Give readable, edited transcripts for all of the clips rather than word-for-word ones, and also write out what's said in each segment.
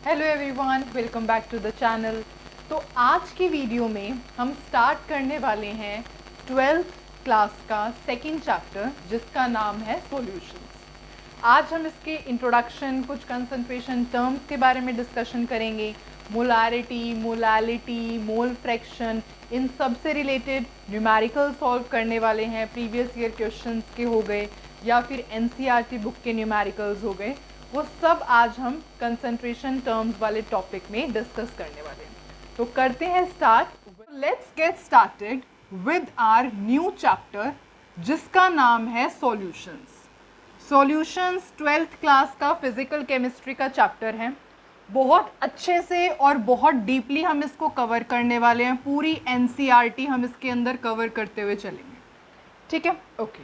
Hello everyone, welcome back to the channel. तो आज की वीडियो में हम स्टार्ट करने वाले हैं 12th क्लास का सेकंड चैप्टर जिसका नाम है सॉल्यूशंस। आज हम इसके इंट्रोडक्शन, कुछ कंसंट्रेशन टर्म्स के बारे में डिस्कशन करेंगे। मोलारिटी, मोलालिटी, मोल फ्रैक्शन, इन सब से रिलेटेड न्यूमेरिकल सॉल्व करने वाले हैं। प्रीवियस ईयर क्वेश्चंस के हो गए या फिर एनसीईआरटी बुक के न्यूमेरिकल्स हो गए, वो सब आज हम कंसंट्रेशन टर्म्स वाले टॉपिक में डिस्कस करने वाले हैं। तो करते हैं start. Let's get started with our new chapter जिसका नाम है सॉल्यूशंस। सॉल्यूशंस 12th क्लास का फिजिकल केमिस्ट्री का चैप्टर है। बहुत अच्छे से और बहुत डीपली हम इसको कवर करने वाले हैं। पूरी एनसीईआरटी हम इसके अंदर कवर करते हुए चलेंगे, ठीक है? ओके।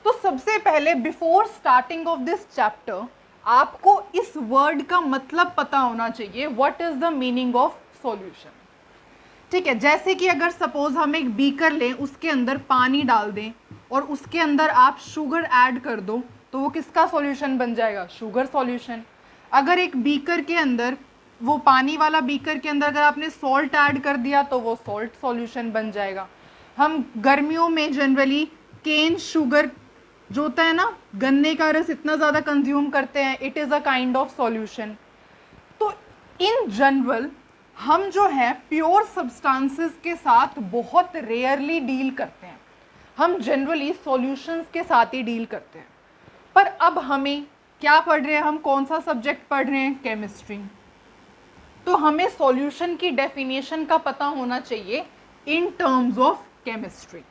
तो सबसे पहले before starting of this chapter आपको इस वर्ड का मतलब पता होना चाहिए। What is the meaning of solution? ठीक है, जैसे कि अगर सपोज हम एक बीकर लें, उसके अंदर पानी डाल दें और उसके अंदर आप शुगर ऐड कर दो तो वो किसका सॉल्यूशन बन जाएगा? Sugar solution. अगर एक बीकर के अंदर, वो पानी वाला बीकर के अंदर अगर आपने सॉल्ट ऐड कर दिया तो वो सॉल्ट सॉल्यूशन बन जाएगा। हम गर्मियों में जनरली केन शुगर जो होता है ना, गन्ने का रस इतना ज़्यादा कंज्यूम करते हैं, it is a kind of solution. तो इन जनरल हम जो है प्योर सब्सटेंसेस के साथ बहुत रेयरली डील करते हैं। हम जनरली सॉल्यूशंस के साथ ही डील करते हैं। पर अब हमें क्या पढ़ रहे हैं? हम कौन सा सब्जेक्ट पढ़ रहे हैं? केमिस्ट्री। तो हमें सॉल्यूशन की डेफिनेशन का पता होना चाहिए इन टर्म्स ऑफ केमिस्ट्री।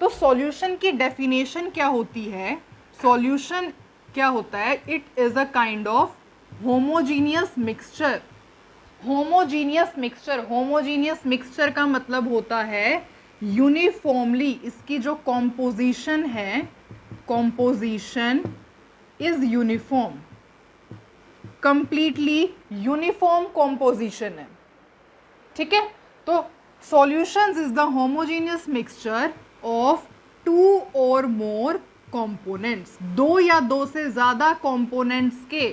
तो सॉल्यूशन की डेफिनेशन क्या होती है? सॉल्यूशन क्या होता है? It is a kind of homogeneous mixture. Homogeneous mixture, homogeneous mixture का मतलब होता है यूनिफॉर्मली, इसकी जो कॉम्पोजिशन है, composition is uniform, completely uniform composition है, ठीक है? तो solutions is the homogeneous mixture of 2 और मोर कंपोनेंट्स। 2 या 2 से ज़्यादा कंपोनेंट्स के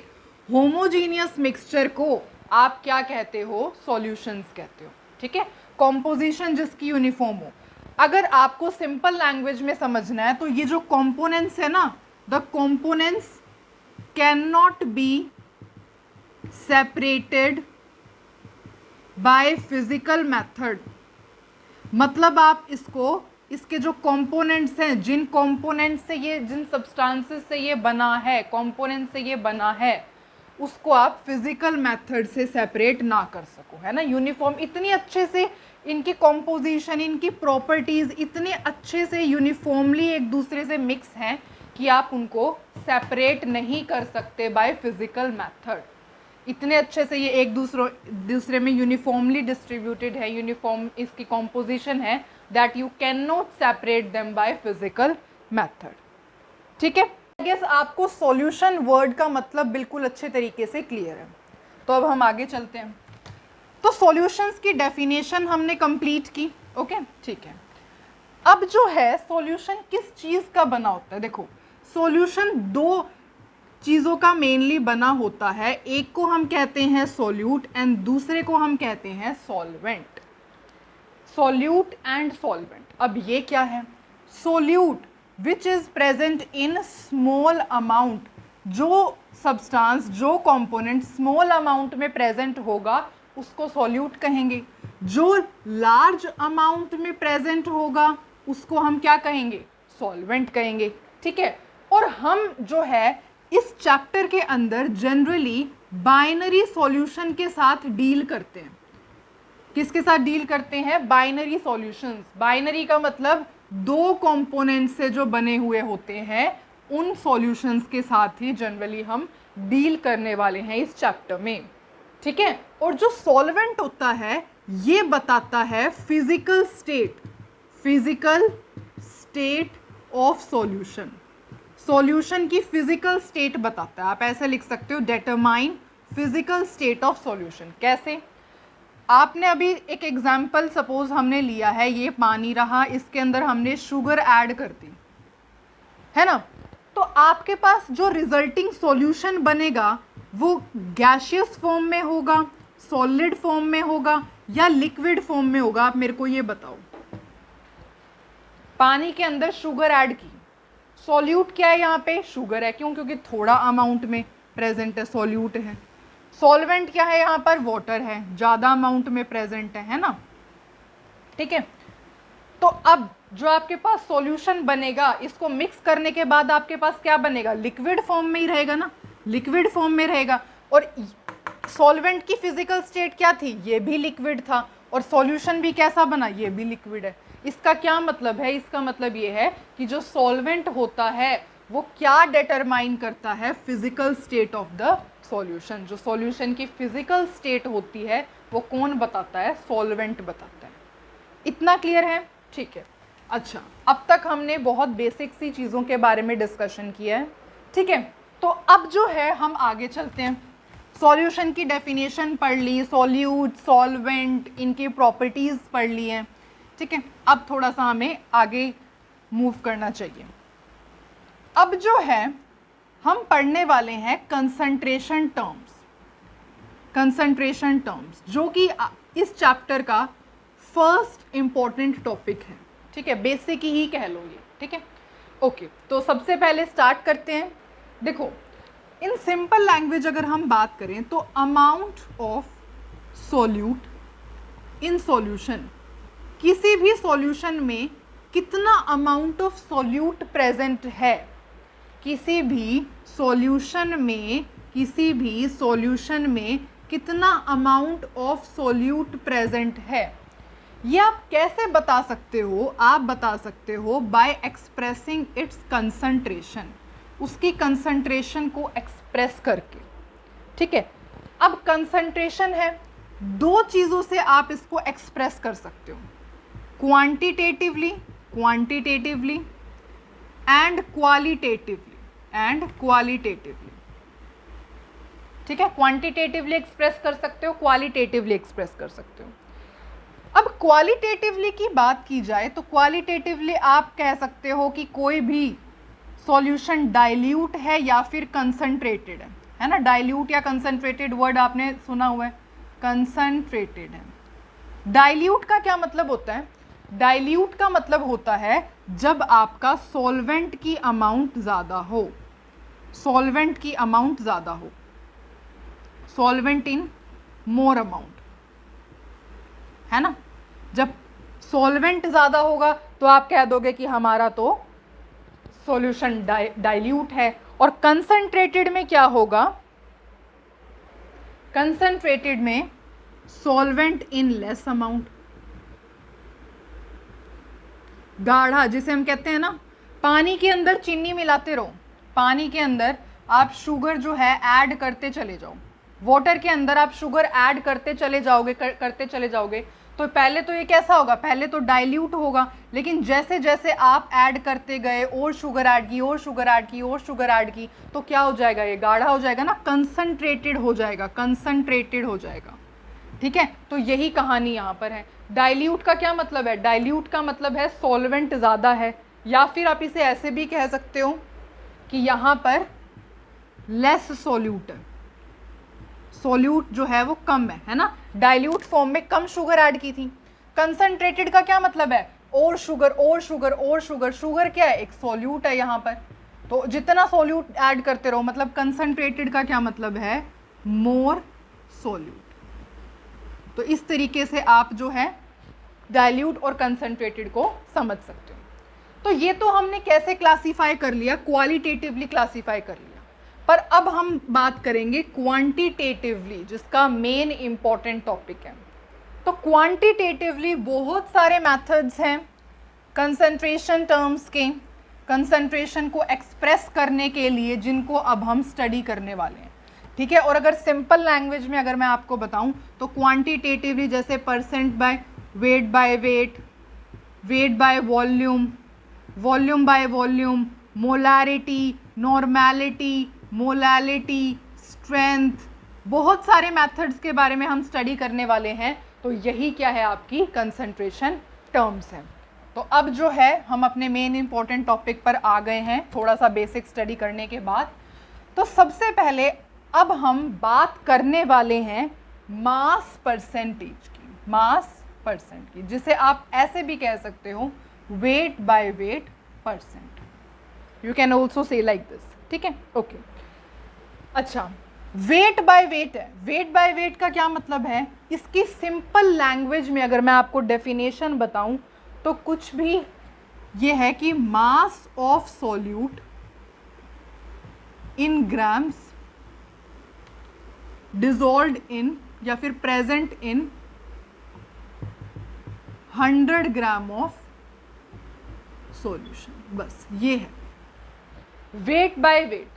होमोजीनियस मिक्सचर को आप क्या कहते हो? सॉल्यूशंस कहते हो, ठीक है? कॉम्पोजिशन जिसकी यूनिफॉर्म हो। अगर आपको सिंपल लैंग्वेज में समझना है तो ये जो कंपोनेंट्स है ना, the components can not be separated by physical method. मतलब आप इसको, इसके जो कंपोनेंट्स हैं, जिन कंपोनेंट्स से ये, जिन सब्सटेंसेस से ये बना है, कंपोनेंट से ये बना है, उसको आप फिजिकल मेथड से सेपरेट ना कर सको, है ना? यूनिफॉर्म, इतनी अच्छे से इनकी कॉम्पोजिशन, इनकी प्रॉपर्टीज़ इतने अच्छे से यूनिफॉर्मली एक दूसरे से मिक्स हैं कि आप उनको सेपरेट नहीं कर सकते बाय फिजिकल मेथड। इतने अच्छे से ये एक दूसरे में यूनिफॉर्मली डिस्ट्रीब्यूटेड है, यूनिफॉर्म इसकी कॉम्पोजिशन है, that you can not separate them by physical method, ठीक है? आई गेस आपको सॉल्यूशन वर्ड का मतलब बिल्कुल अच्छे तरीके से क्लियर है। तो अब हम आगे चलते हैं। तो सॉल्यूशंस की डेफिनेशन हमने कंप्लीट की, ओके, ठीक है। अब जो है सॉल्यूशन किस चीज़ का बना होता है? देखो, सॉल्यूशन 2 चीज़ों का मेनली बना होता है। एक को हम कहते हैं सॉल्यूट एंड दूसरे को हम कहते हैं सॉल्वेंट। Solute and solvent. अब ये क्या है? Solute which is present in small amount. जो सब्सटेंस, जो कंपोनेंट स्मॉल अमाउंट में प्रेजेंट होगा उसको सॉल्यूट कहेंगे। जो लार्ज अमाउंट में प्रेजेंट होगा उसको हम क्या कहेंगे? सॉल्वेंट कहेंगे, ठीक है? और हम जो है इस चैप्टर के अंदर जनरली बाइनरी सॉल्यूशन के साथ डील करते हैं। किसके साथ डील करते हैं? Binary solutions. बाइनरी का मतलब 2 कंपोनेंट से जो बने हुए होते हैं, उन सॉल्यूशंस के साथ ही जनरली हम डील करने वाले हैं इस चैप्टर में, ठीक है? और जो सॉल्वेंट होता है ये बताता है physical state, physical state of solution. Solution की फिजिकल स्टेट बताता है। आप ऐसे लिख सकते हो, determine physical state of solution. कैसे? आपने अभी एक एग्जाम्पल सपोज हमने लिया है, ये पानी रहा, इसके अंदर हमने शुगर ऐड कर दी, है ना? तो आपके पास जो रिजल्टिंग सॉल्यूशन बनेगा वो गैशियस फॉर्म में होगा, सॉलिड फॉर्म में होगा या लिक्विड फॉर्म में होगा? आप मेरे को ये बताओ। पानी के अंदर शुगर ऐड की, सॉल्यूट क्या है यहाँ पे? शुगर है। क्यों? क्योंकि थोड़ा अमाउंट में प्रेजेंट है, सॉल्यूट है। सॉल्वेंट क्या है यहाँ पर? वाटर है, ज़्यादा अमाउंट में प्रेजेंट है ना? ठीक है। तो अब जो आपके पास सॉल्यूशन बनेगा, इसको मिक्स करने के बाद आपके पास क्या बनेगा? लिक्विड फॉर्म में ही रहेगा ना, लिक्विड फॉर्म में रहेगा। और सॉल्वेंट की फिजिकल स्टेट क्या थी? ये भी लिक्विड था। और सॉल्यूशन भी कैसा बना? ये भी लिक्विड है। इसका क्या मतलब है? इसका मतलब ये है कि जो सॉल्वेंट होता है वो क्या डिटरमाइन करता है? Physical state of the solution. जो सॉल्यूशन की फिजिकल स्टेट होती है वो कौन बताता है? सॉल्वेंट बताता है। इतना क्लियर है? ठीक है। अच्छा, अब तक हमने बहुत बेसिक सी चीज़ों के बारे में डिस्कशन किया है, ठीक है। तो अब जो है हम आगे चलते हैं। सॉल्यूशन की डेफिनेशन पढ़ ली, सॉल्यूट, सॉल्वेंट, इनकी प्रॉपर्टीज़ पढ़ ली हैं, ठीक है। अब थोड़ा सा हमें आगे मूव करना चाहिए। अब जो है हम पढ़ने वाले हैं कंसंट्रेशन टर्म्स। कंसंट्रेशन टर्म्स जो कि इस चैप्टर का फर्स्ट इंपॉर्टेंट टॉपिक है, ठीक है। बेसिक ही कह लो ये, ठीक है। ओके, तो सबसे पहले स्टार्ट करते हैं। देखो, इन सिंपल लैंग्वेज अगर हम बात करें तो amount of solute in solution, किसी भी सॉल्यूशन में कितना अमाउंट ऑफ सॉल्यूट प्रेजेंट है, किसी भी सॉल्यूशन में कितना अमाउंट ऑफ सॉल्यूट प्रेजेंट है, ये आप कैसे बता सकते हो? आप बता सकते हो बाय एक्सप्रेसिंग इट्स कंसंट्रेशन, उसकी कंसंट्रेशन को एक्सप्रेस करके, ठीक है। अब कंसंट्रेशन है, दो चीज़ों से आप इसको एक्सप्रेस कर सकते हो, क्वांटिटेटिवली एंड क्वालिटेटिवली, ठीक है। क्वांटिटेटिवली एक्सप्रेस कर सकते हो, क्वालिटेटिवली एक्सप्रेस कर सकते हो। अब क्वालिटेटिवली की बात की जाए तो क्वालिटेटिवली आप कह सकते हो कि कोई भी सॉल्यूशन डाइल्यूट है या फिर कंसंट्रेटेड है ना। डाइल्यूट या कंसंट्रेटेड वर्ड आपने सुना हुआ है, कंसंट्रेटेड है। डाइल्यूट का क्या मतलब होता है? डाइल्यूट का मतलब होता है जब आपका सॉल्वेंट की अमाउंट ज़्यादा हो, सॉल्वेंट की अमाउंट ज़्यादा हो, सॉल्वेंट इन मोर अमाउंट, है ना। जब सॉल्वेंट ज़्यादा होगा तो आप कह दोगे कि हमारा तो सॉल्यूशन डाइल्यूट है। और कंसंट्रेटेड में क्या होगा? कंसंट्रेटेड में सॉल्वेंट इन लेस अमाउंट, गाढ़ा, जिसे हम कहते हैं ना, पानी के अंदर चीनी मिलाते रहो, पानी के अंदर आप शुगर जो है ऐड करते चले जाओ, वाटर के अंदर आप शुगर ऐड करते चले जाओगे तो पहले तो ये कैसा होगा? पहले तो डाइल्यूट होगा, लेकिन जैसे जैसे आप ऐड करते गए और शुगर ऐड की तो क्या हो जाएगा? ये गाढ़ा हो जाएगा ना, कंसंट्रेटेड हो जाएगा, ठीक है। तो यही कहानी यहाँ पर है। डाइल्यूट का क्या मतलब है? डाइल्यूट का मतलब है सॉल्वेंट ज़्यादा है, या फिर आप इसे ऐसे भी कह सकते हो कि यहाँ पर लेस सॉल्यूट है, सॉल्यूट जो है वो कम है ना। डाइल्यूट फॉर्म में कम शुगर ऐड की थी। कंसंट्रेटेड का क्या मतलब है? और शुगर। शुगर क्या है? एक सॉल्यूट है यहाँ पर, तो जितना सॉल्यूट ऐड करते रहो, मतलब कंसंट्रेटेड का क्या मतलब है? मोर सॉल्यूट। तो इस तरीके से आप जो है डाइल्यूट और कंसंट्रेटेड को समझ सकते हो। तो ये तो हमने कैसे क्लासीफाई कर लिया? क्वालिटेटिवली क्लासीफाई कर लिया। पर अब हम बात करेंगे क्वांटिटेटिवली, जिसका मेन इंपॉर्टेंट टॉपिक है। तो क्वांटिटेटिवली बहुत सारे मेथड्स हैं कंसंट्रेशन टर्म्स के, कंसंट्रेशन को एक्सप्रेस करने के लिए, जिनको अब हम स्टडी करने वाले हैं, ठीक है। और अगर सिंपल लैंग्वेज में अगर मैं आपको बताऊं तो क्वांटिटेटिवली जैसे percent by weight, wait by volume, volume by volume, molarity, normality, molality, strength, बहुत सारे मेथड्स के बारे में हम स्टडी करने वाले हैं। तो यही क्या है? आपकी कंसंट्रेशन टर्म्स हैं। तो अब जो है हम अपने मेन इंपॉर्टेंट टॉपिक पर आ गए हैं, थोड़ा सा बेसिक स्टडी करने के बाद। तो सबसे पहले अब हम बात करने वाले हैं मास परसेंटेज की, मास परसेंट की, जिसे आप ऐसे भी कह सकते हो weight by weight percent, you can also say like this, ठीक है, ओके। अच्छा, वेट बाय वेट है, वेट बाय वेट का क्या मतलब है, इसकी सिंपल लैंग्वेज में अगर मैं आपको डेफिनेशन बताऊं तो कुछ भी ये है कि mass of solute in grams dissolved in या फिर present in 100 gram of solution, बस ये है वेट बाय वेट।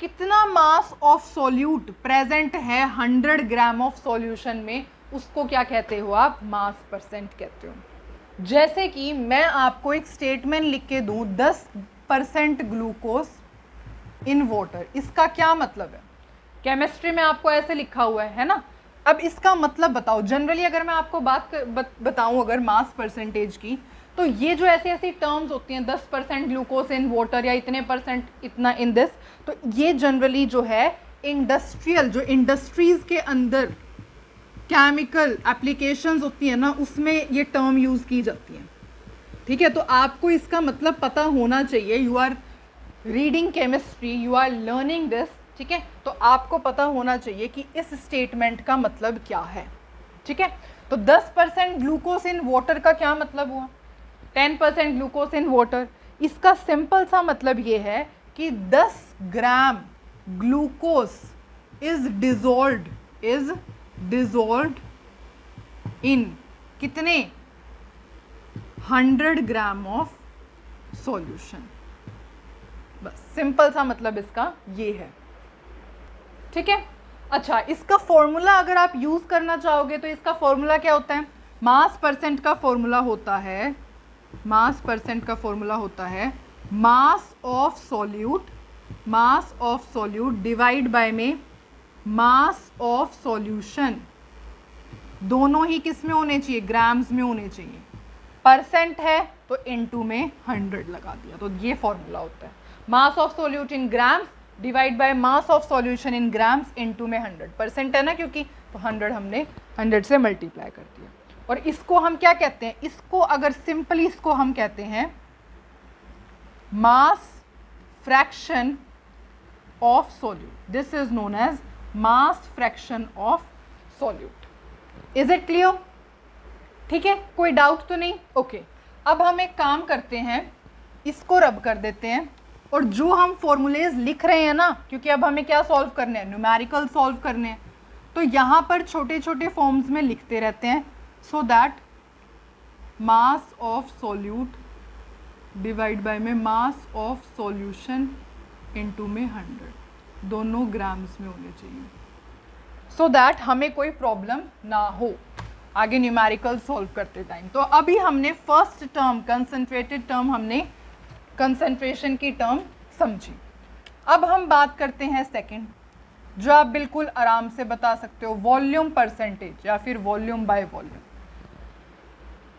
कितना मास ऑफ सॉल्यूट प्रेजेंट है 100 ग्राम ऑफ सॉल्यूशन में, उसको क्या कहते हो आप, मास परसेंट कहते हो। जैसे कि मैं आपको एक स्टेटमेंट लिख के दूं 10% ग्लूकोज इन वाटर, इसका क्या मतलब है, केमिस्ट्री में आपको ऐसे लिखा हुआ है ना। अब इसका मतलब बताओ, जनरली अगर मैं आपको बताऊं अगर मास परसेंटेज की, तो ये जो ऐसी ऐसी टर्म्स होती हैं 10% ग्लूकोज इन वाटर या इतने परसेंट इतना इन दिस, तो ये जनरली जो है इंडस्ट्रियल, जो इंडस्ट्रीज के अंदर केमिकल एप्लीकेशंस होती है ना, उसमें ये टर्म यूज़ की जाती हैं, ठीक है। तो आपको इसका मतलब पता होना चाहिए, you are reading chemistry, you are learning this, ठीक है, तो आपको पता होना चाहिए कि इस स्टेटमेंट का मतलब क्या है, ठीक है। तो 10% ग्लूकोज इन वाटर का क्या मतलब हुआ, 10% ग्लूकोज इन वाटर, इसका सिंपल सा मतलब ये है कि 10 ग्राम ग्लूकोज इज डिजॉल्व्ड इन कितने 100 ग्राम ऑफ सॉल्यूशन, बस सिंपल सा मतलब इसका ये है, ठीक है। अच्छा, इसका फॉर्मूला अगर आप यूज करना चाहोगे तो इसका फॉर्मूला क्या होता है, मास परसेंट का फॉर्मूला होता है, मास परसेंट का फॉर्मूला होता है mass of solute divide by में मास ऑफ सॉल्यूशन, दोनों ही किस में होने चाहिए, ग्राम्स में होने चाहिए, परसेंट है तो इनटू में 100 लगा दिया, तो ये फॉर्मूला होता है mass of solute in grams divide by mass of solution in grams into में 100, परसेंट है ना क्योंकि, तो 100 हमने 100 से मल्टीप्लाई कर दिया। और इसको हम क्या कहते हैं, इसको अगर सिंपली इसको हम कहते हैं mass fraction of solute, this is known as mass fraction of solute. Is it clear, ठीक है, कोई डाउट तो नहीं, ओके। अब हम एक काम करते हैं, इसको रब कर देते हैं, और जो हम फॉर्मूलेज लिख रहे हैं ना, क्योंकि अब हमें क्या सॉल्व करने हैं, न्यूमेरिकल सॉल्व करने हैं, तो यहाँ पर छोटे छोटे फॉर्म्स में लिखते रहते हैं, so that mass of solute divide by में मास ऑफ सॉल्यूशन इनटू में 100, दोनों ग्राम्स में होने चाहिए, सो दैट हमें कोई प्रॉब्लम ना हो आगे न्यूमेरिकल सॉल्व करते टाइम। तो अभी हमने फर्स्ट टर्म कंसंट्रेटेड टर्म, हमने कंसंट्रेशन की टर्म समझी। अब हम बात करते हैं सेकंड, जो आप बिल्कुल आराम से बता सकते हो, वॉल्यूम परसेंटेज या फिर वॉल्यूम बाय वॉल्यूम।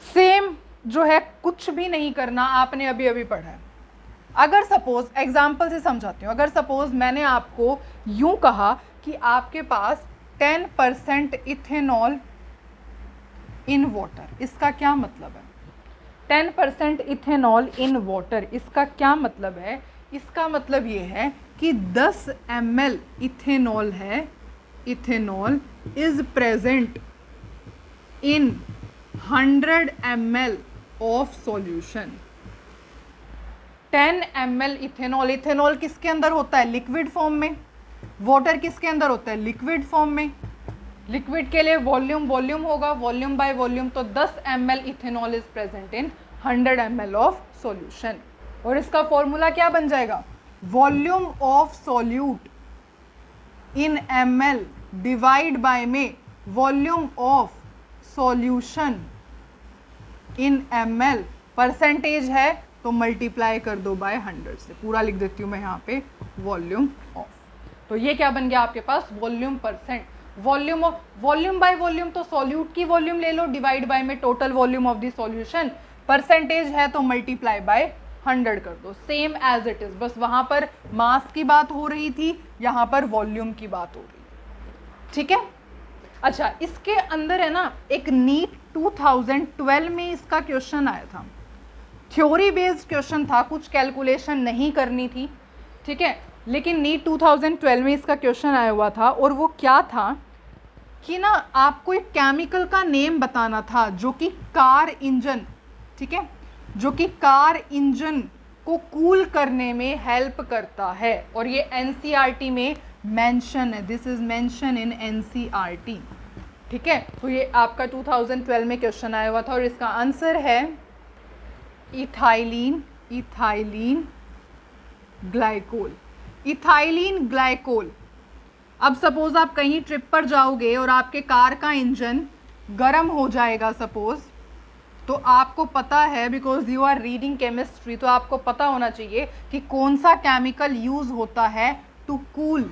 सेम जो है, कुछ भी नहीं करना, आपने अभी अभी पढ़ा है। अगर सपोज एग्जाम्पल से समझाती हूँ, अगर सपोज मैंने आपको यूं कहा कि आपके पास 10% इथेनॉल इन वाटर, इसका क्या मतलब है, 10% इथेनॉल इन वाटर, इसका क्या मतलब है, इसका मतलब ये है कि 10 ml इथेनॉल है, ethanol is present in 100 ml of solution. 10 ml ethanol, ethanol किसके अंदर होता है, लिक्विड फॉर्म में, वाटर किसके अंदर होता है, लिक्विड फॉर्म में। लिक्विड के लिए वॉल्यूम वॉल्यूम होगा, वॉल्यूम बाय वॉल्यूम, तो 10 ml ethanol is present in 100 ml of solution. और इसका फॉर्मूला क्या बन जाएगा, volume of solute in ml divide by में volume of solution in ml, percentage है तो मल्टीप्लाई कर दो बाय 100 से, पूरा लिख देती हूँ मैं यहाँ पे वॉल्यूम ऑफ। तो ये क्या बन गया आपके पास, volume percent, volume of, volume by volume तो सॉल्यूट की वॉल्यूम ले लो, डिवाइड बाय में total volume of the solution, percentage है तो मल्टीप्लाई बाय 100 कर दो, सेम एज इट इज। बस वहां पर मास की बात हो रही थी, यहाँ पर वॉल्यूम की बात हो रही है, ठीक है। अच्छा, इसके अंदर है ना एक नीट 2012 में इसका क्वेश्चन आया था, थ्योरी बेस्ड क्वेश्चन था, कुछ कैलकुलेशन नहीं करनी थी, ठीक है। लेकिन नीट 2012 में इसका क्वेश्चन आया हुआ था, और वो क्या था कि ना आपको एक केमिकल का नेम बताना था जो कि कार इंजन, ठीक है, जो कि कार इंजन को कूल करने में हेल्प करता है, और ये एनसीईआरटी में मेंशन है, this is mention in NCERT, ठीक है। तो ये आपका 2012 में क्वेश्चन आया हुआ था, और इसका आंसर है इथाइलिन ग्लाइकोल। Ethylene glycol. अब सपोज आप कहीं ट्रिप पर जाओगे और आपके कार का इंजन गर्म हो जाएगा सपोज, तो आपको पता है, because you are reading chemistry, तो आपको पता होना चाहिए कि कौन सा केमिकल यूज होता है to cool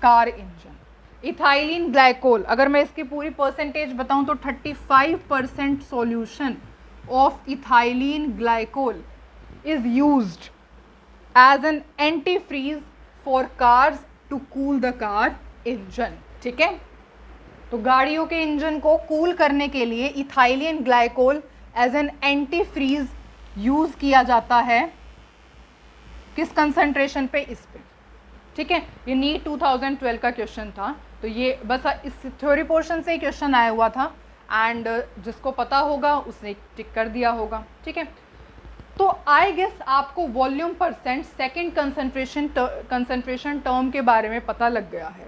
car engine. Ethylene glycol, अगर मैं इसकी पूरी परसेंटेज बताऊं तो 35% solution of ethylene glycol is used as an antifreeze for cars to cool the car engine, ठीक है। तो गाड़ियों के इंजन को कूल करने के लिए ethylene glycol as an antifreeze use किया जाता है, किस कंसंट्रेशन पे, इस पे, ठीक है। ये नीट 2012 का क्वेश्चन था, तो ये बस इस थ्योरी पोर्शन से ही क्वेश्चन आया हुआ था, एंड जिसको पता होगा उसने टिक कर दिया होगा, ठीक है। तो आई गेस आपको volume percent second concentration term के बारे में पता लग गया है,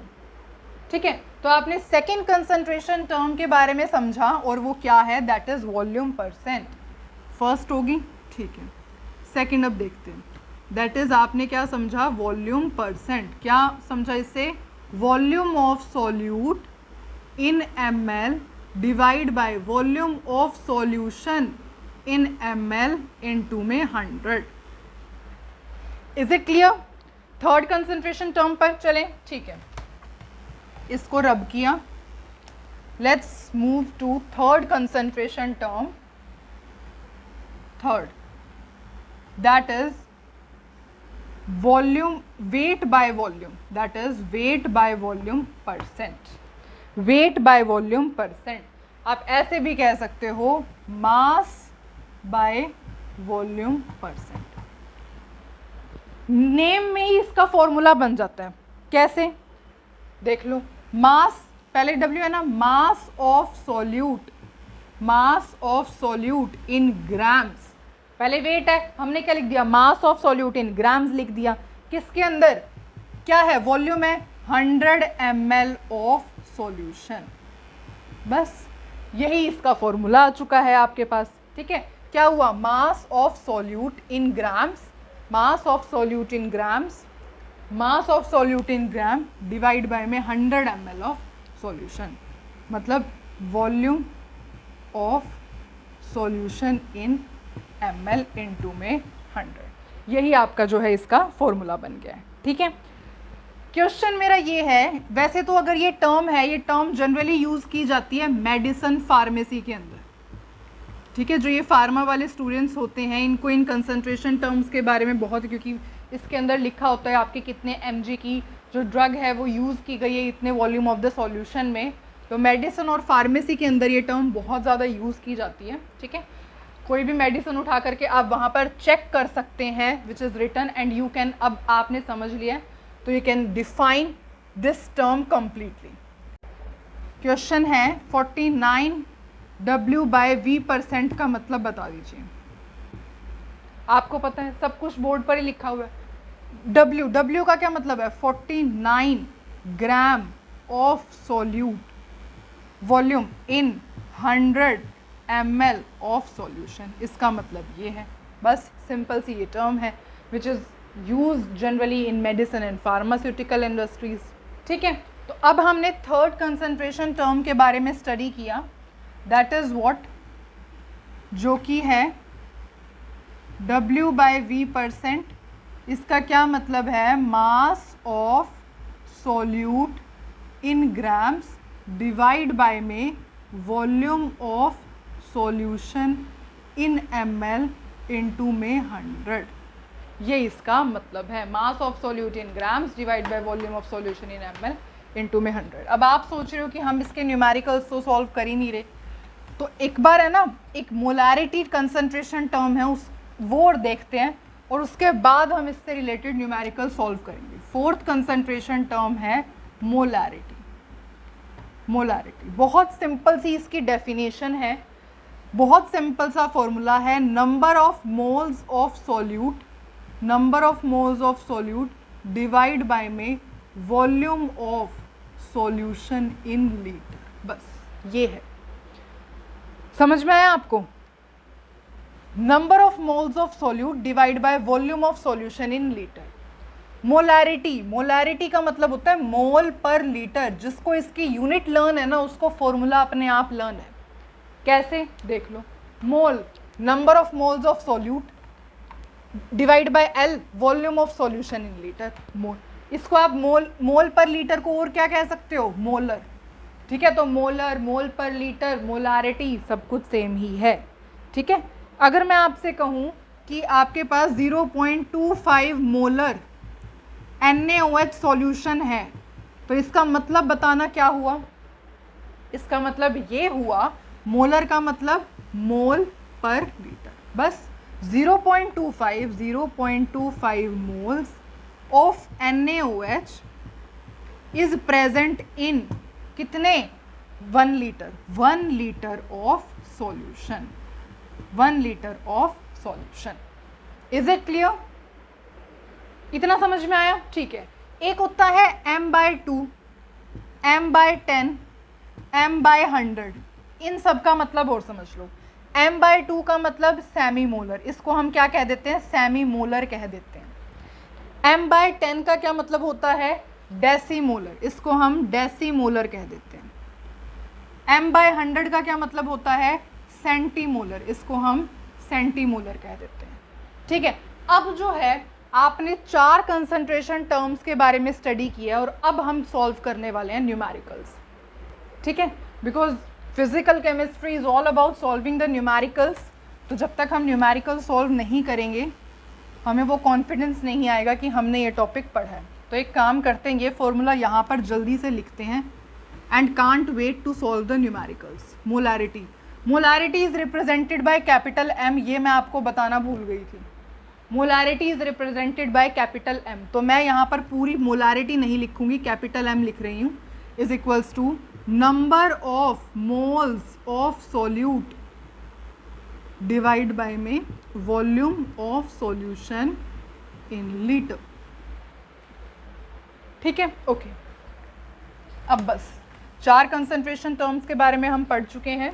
ठीक है। तो आपने सेकंड कंसंट्रेशन टर्म के बारे में समझा, और वो क्या है, that is volume percent. First होगी, ठीक है। सेकंड अब देखते हैं, दैट इज आपने क्या समझा, वॉल्यूम परसेंट। क्या समझा इससे, volume of solute in ml divide by volume of solution in ml into में 100। Is it clear. Third concentration term पर चलें, ठीक है, इसको रब किया। Let's move to third concentration term, third, that is volume, weight by volume, that is weight by volume percent. Weight by volume percent, आप ऐसे भी कह सकते हो mass by volume percent. Name में ही इसका फॉर्मूला बन जाता है, कैसे देख लो। मास, पहले W है ना, मास of solute, mass of solute in grams. पहले वेट है, हमने क्या लिख दिया, मास ऑफ सॉल्यूट इन ग्राम्स लिख दिया। किसके अंदर क्या है, वॉल्यूम है 100 ml ऑफ सॉल्यूशन। बस यही इसका फॉर्मूला आ चुका है आपके पास, ठीक है। क्या हुआ, मास of solute in grams, mass of solute in grams, mass of solute in gram divide by में 100 ml ऑफ सॉल्यूशन, मतलब volume of solution in ml into में 100। यही आपका जो है इसका फॉर्मूला बन गया है, ठीक है। क्वेश्चन मेरा ये है, वैसे तो अगर ये टर्म है, ये टर्म जनरली यूज की जाती है मेडिसिन फार्मेसी के अंदर, ठीक है। जो ये फार्मा वाले स्टूडेंट्स होते हैं, इनको इन कंसंट्रेशन टर्म्स के बारे में बहुत, क्योंकि इसके अंदर लिखा होता है आपके कितने mg की जो ड्रग है वो यूज़ की गई है इतने वॉल्यूम ऑफ द सॉल्यूशन में। तो मेडिसिन और फार्मेसी के अंदर ये टर्म बहुत ज़्यादा यूज़ की जाती है, ठीक है। कोई भी मेडिसिन उठा करके आप वहाँ पर चेक कर सकते हैं, which is written, and you can, अब आपने समझ लिया तो you can define this term completely. Question है 49 W/V% का मतलब बता दीजिए। आपको पता है, सब कुछ बोर्ड पर ही लिखा हुआ है। W का क्या मतलब है, 49 gram of solute, volume in 100 ml of solution, इसका मतलब ये है। बस सिंपल सी ये टर्म है which is used generally in medicine and pharmaceutical industries, ठीक है। तो अब हमने थर्ड कंसंट्रेशन टर्म के बारे में स्टडी किया, दैट इज़ व्हाट, जो कि है W/V%। इसका क्या मतलब है, mass of solute in grams divide by में volume of solution in ml into में 100, ये इसका मतलब है। Mass of solute in grams divide by volume of solution in ml into में 100। अब आप सोच रहे हो कि हम इसके न्यूमेरिकल्स तो सॉल्व कर ही नहीं रहे, तो एक बार है ना एक मोलारिटी कंसंट्रेशन टर्म है उस वो देखते हैं और उसके बाद हम इससे रिलेटेड न्यूमेरिकल सॉल्व करेंगे। फोर्थ कंसंट्रेशन टर्म है मोलारिटी। मोलारिटी बहुत सिंपल सी इसकी डेफिनेशन है, बहुत सिंपल सा फॉर्मूला है, number of moles of solute, number of moles of solute divide by में volume of solution in litre. बस ये है, समझ में आया आपको? Number of moles of solute divide by volume of solution in litre. Molarity, molarity का मतलब होता है मोल पर लीटर। जिसको इसकी यूनिट लर्न है ना उसको फॉर्मूला अपने आप लर्न है। कैसे देख लो, mole number of moles of solute divide by L volume of solution in litre. Mole, इसको आप मोल पर लीटर को और क्या कह सकते हो? मोलर। ठीक है, तो मोलर, मोल पर लीटर, मोलारिटी सब कुछ सेम ही है। ठीक है, अगर मैं आपसे कहूँ कि आपके पास 0.25 मोलर NaOH सॉल्यूशन है तो इसका मतलब बताना क्या हुआ? इसका मतलब ये हुआ, मोलर का मतलब मोल पर लीटर। बस 0.25 moles of NaOH is present इन कितने? 1 litre, 1 litre of solution, 1 litre of solution. Is it clear? इतना समझ में आया? ठीक है। एक होता है m/2, m/10, m/100। इन सब का मतलब और समझ लो। m/2 का मतलब सेमी मोलर, इसको हम क्या कह देते हैं? सेमी मोलर कह देते हैं। m/10 का क्या मतलब होता है? डेसीमोलर, इसको हम डेसीमोलर कह देते हैं। m/100 का क्या मतलब होता है? सेंटीमोलर, इसको हम सेंटीमोलर कह देते हैं। ठीक है, अब जो है आपने 4 कंसंट्रेशन टर्म्स के बारे में स्टडी किया और अब हम सॉल्व करने वाले हैं न्यूमेरिकल्स। ठीक है, because physical chemistry is all about solving the numericals. तो जब तक हम न्यूमेरिकल सॉल्व नहीं करेंगे हमें वो कॉन्फिडेंस नहीं आएगा कि हमने ये टॉपिक पढ़ा है। तो एक काम करते हैं, ये फॉर्मूला यहाँ पर जल्दी से लिखते हैं and can't wait to solve the numericals. Molarity, molarity is represented by capital M, ये मैं आपको बताना भूल गई थी। Molarity is represented by capital M, तो मैं यहाँ पर पूरी मोलारिटी नहीं लिखूंगी, कैपिटल M लिख रही हूँ। Is equals to number of moles of solute divide by में volume of solution in litre. ठीक है, ओके। अब बस 4 कंसंट्रेशन टर्म्स के बारे में हम पढ़ चुके हैं।